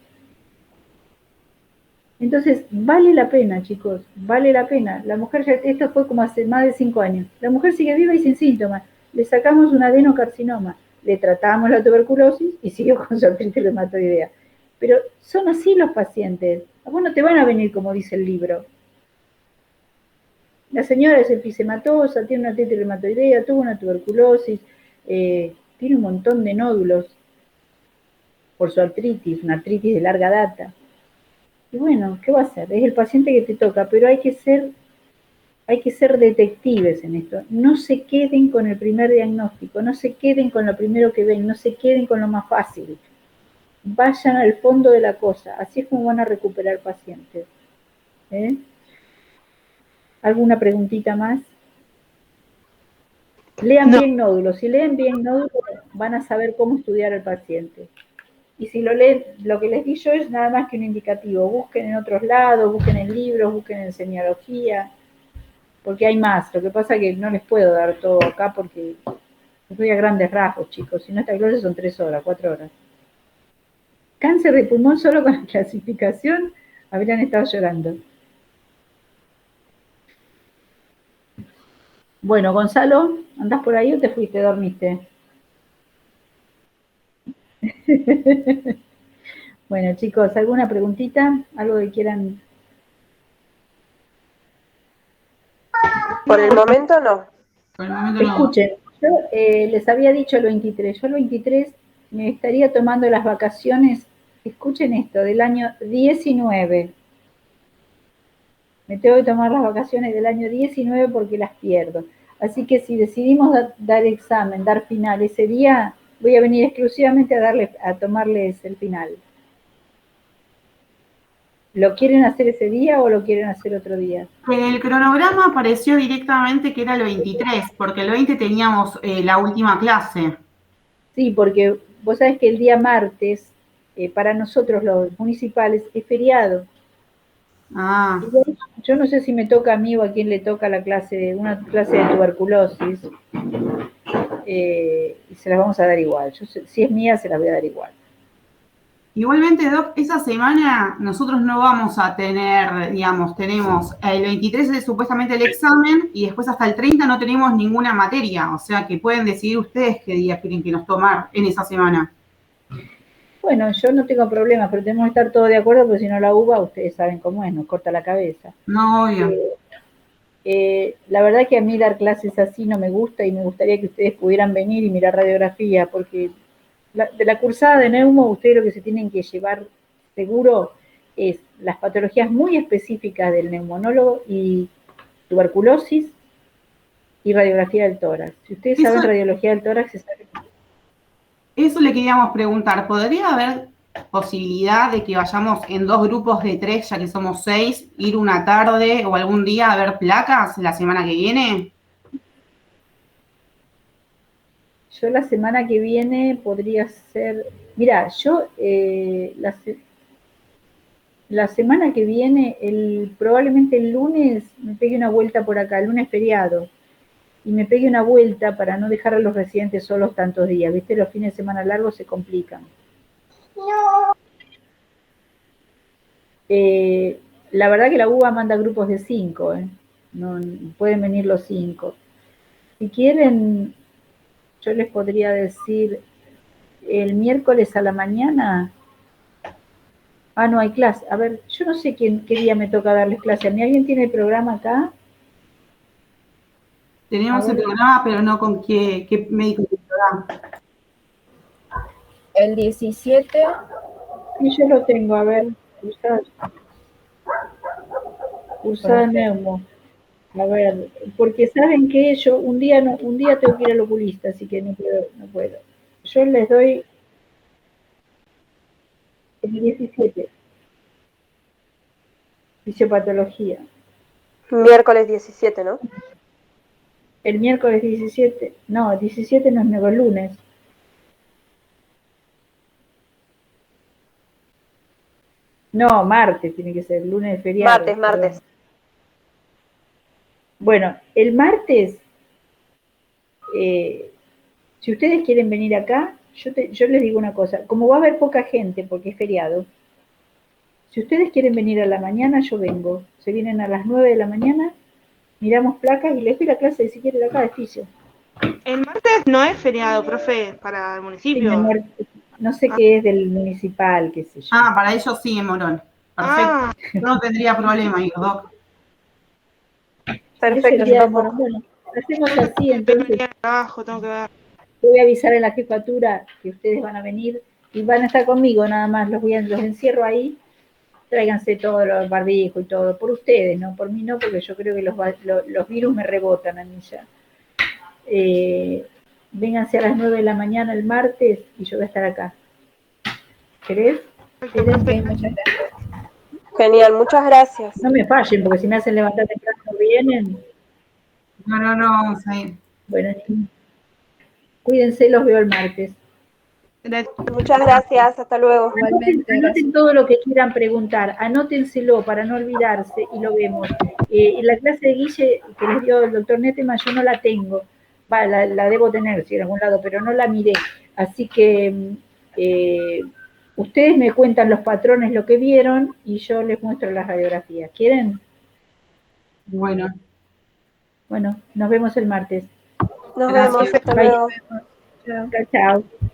Entonces, vale la pena, chicos, vale la pena. La mujer, ya, esto fue como hace más de 5 años. La mujer sigue viva y sin síntomas. Le sacamos un adenocarcinoma, le tratamos la tuberculosis y siguió con su artritis reumatoidea. Pero son así los pacientes. A vos no te van a venir como dice el libro. La señora es efisematosa, tiene una artritis reumatoidea, tuvo una tuberculosis, tiene un montón de nódulos por su artritis, una artritis de larga data. Y bueno, ¿qué va a hacer? Es el paciente que te toca, pero hay que ser detectives en esto. No se queden con el primer diagnóstico, no se queden con lo primero que ven, no se queden con lo más fácil. Vayan al fondo de la cosa, así es como van a recuperar pacientes. ¿Alguna preguntita más? Lean bien nódulos. Si leen bien nódulos, van a saber cómo estudiar al paciente. Y si lo leen, lo que les di yo es nada más que un indicativo. Busquen en otros lados, busquen en libros, busquen en semiología, porque hay más. Lo que pasa es que no les puedo dar todo acá porque estoy a grandes rasgos, chicos. Si no, esta clase son 3 horas, 4 horas. Cáncer de pulmón solo con la clasificación habrían estado llorando. Bueno, Gonzalo, ¿andás por ahí o te fuiste, dormiste? Bueno, chicos, ¿alguna preguntita? ¿Algo que quieran? Por el momento no. Por el momento no. Escuchen, yo les había dicho el 23, yo el 23 me estaría tomando las vacaciones, escuchen esto, del año 19. Me tengo que tomar las vacaciones del año 19 porque las pierdo. Así que si decidimos dar examen, dar final ese día, voy a venir exclusivamente a tomarles el final. ¿Lo quieren hacer ese día o lo quieren hacer otro día? En el cronograma apareció directamente que era el 23, porque el 20 teníamos la última clase. Sí, porque vos sabés que el día martes, para nosotros los municipales, es feriado. Ah. Yo no sé si me toca a mí o a quién le toca una clase de tuberculosis, y se las vamos a dar igual. Si es mía, se las voy a dar igual. Igualmente, Doc, esa semana nosotros no vamos a tener, digamos, tenemos el 23 es supuestamente el examen y después hasta el 30 no tenemos ninguna materia, o sea que pueden decidir ustedes qué día quieren que nos tomar en esa semana. Bueno, yo no tengo problemas, pero tenemos que estar todos de acuerdo porque si no la uva, ustedes saben cómo es, nos corta la cabeza. No, obvio. La verdad que a mí dar clases así no me gusta y me gustaría que ustedes pudieran venir y mirar radiografía, porque de la cursada de neumo, ustedes lo que se tienen que llevar seguro es las patologías muy específicas del neumonólogo y tuberculosis y radiografía del tórax. Si ustedes saben radiología del tórax, se sabe. Eso le queríamos preguntar, ¿podría haber posibilidad de que vayamos en 2 grupos de 3, ya que somos 6, ir una tarde o algún día a ver placas la semana que viene? Yo la semana que viene podría ser, mira, yo la semana que viene, probablemente el lunes me pegue una vuelta por acá, el lunes feriado, y me pegue una vuelta para no dejar a los residentes solos tantos días, ¿viste? Los fines de semana largos se complican. No. La verdad que la UBA manda grupos de 5, no, pueden venir los 5. Si quieren, yo les podría decir el miércoles a la mañana. Ah, no hay clase. A ver, yo no sé qué día me toca darles clase. ¿A mí alguien tiene el programa acá? Tenemos el programa, pero no con qué médico te da. El 17. Sí, yo lo tengo. A ver, cursada neumo. A ver, porque saben que yo un día tengo que ir al oculista, así que no puedo. Yo les doy el 17. Fisiopatología. Miércoles 17, ¿no? El miércoles 17. No, el 17 no es nuevo, el lunes. No, martes tiene que ser, lunes de feriado. Martes. Bueno, el martes, si ustedes quieren venir acá, yo les digo una cosa, como va a haber poca gente porque es feriado, Si ustedes quieren venir a la mañana, yo vengo. Se vienen a las 9 de la mañana, miramos placas y les doy la clase, si quieren, acá de oficio. El martes no es feriado, profe, para el Sí, mi municipio. amor, no sé qué es del municipal, qué sé yo. Ah, para ellos sí, en Morón. Perfecto. Ah, Yo no tendría problema, ir, Doc. Ese Perfecto, día, profe. bueno, hacemos así, pero entonces el día de trabajo tengo que ver. voy a avisar en la jefatura que ustedes van a venir y van a estar conmigo nada más, los encierro ahí, tráiganse todos los barbijos y todo, por ustedes, no por mí no, porque yo creo que los virus me rebotan a mí ya. Vénganse a las 9 de la mañana el martes y yo voy a estar acá. ¿Querés? Ok, muchas gracias. Genial, muchas gracias. No me fallen, porque si me hacen levantar temprano no vienen. No, vamos a ir. Bueno, cuídense, los veo el martes. Gracias. Muchas gracias, hasta luego. Igualmente, gracias. Anoten todo lo que quieran preguntar, anótenselo para no olvidarse y lo vemos. Y la clase de Guille que les dio el doctor Nettemann yo no la tengo, la debo tener, sí, en algún lado, pero no la miré. Así que ustedes me cuentan los patrones, lo que vieron, y yo les muestro las radiografías. ¿Quieren? Bueno. Bueno, nos vemos el martes. Nos Gracias. vemos, hasta Bye. luego. Chao, chao.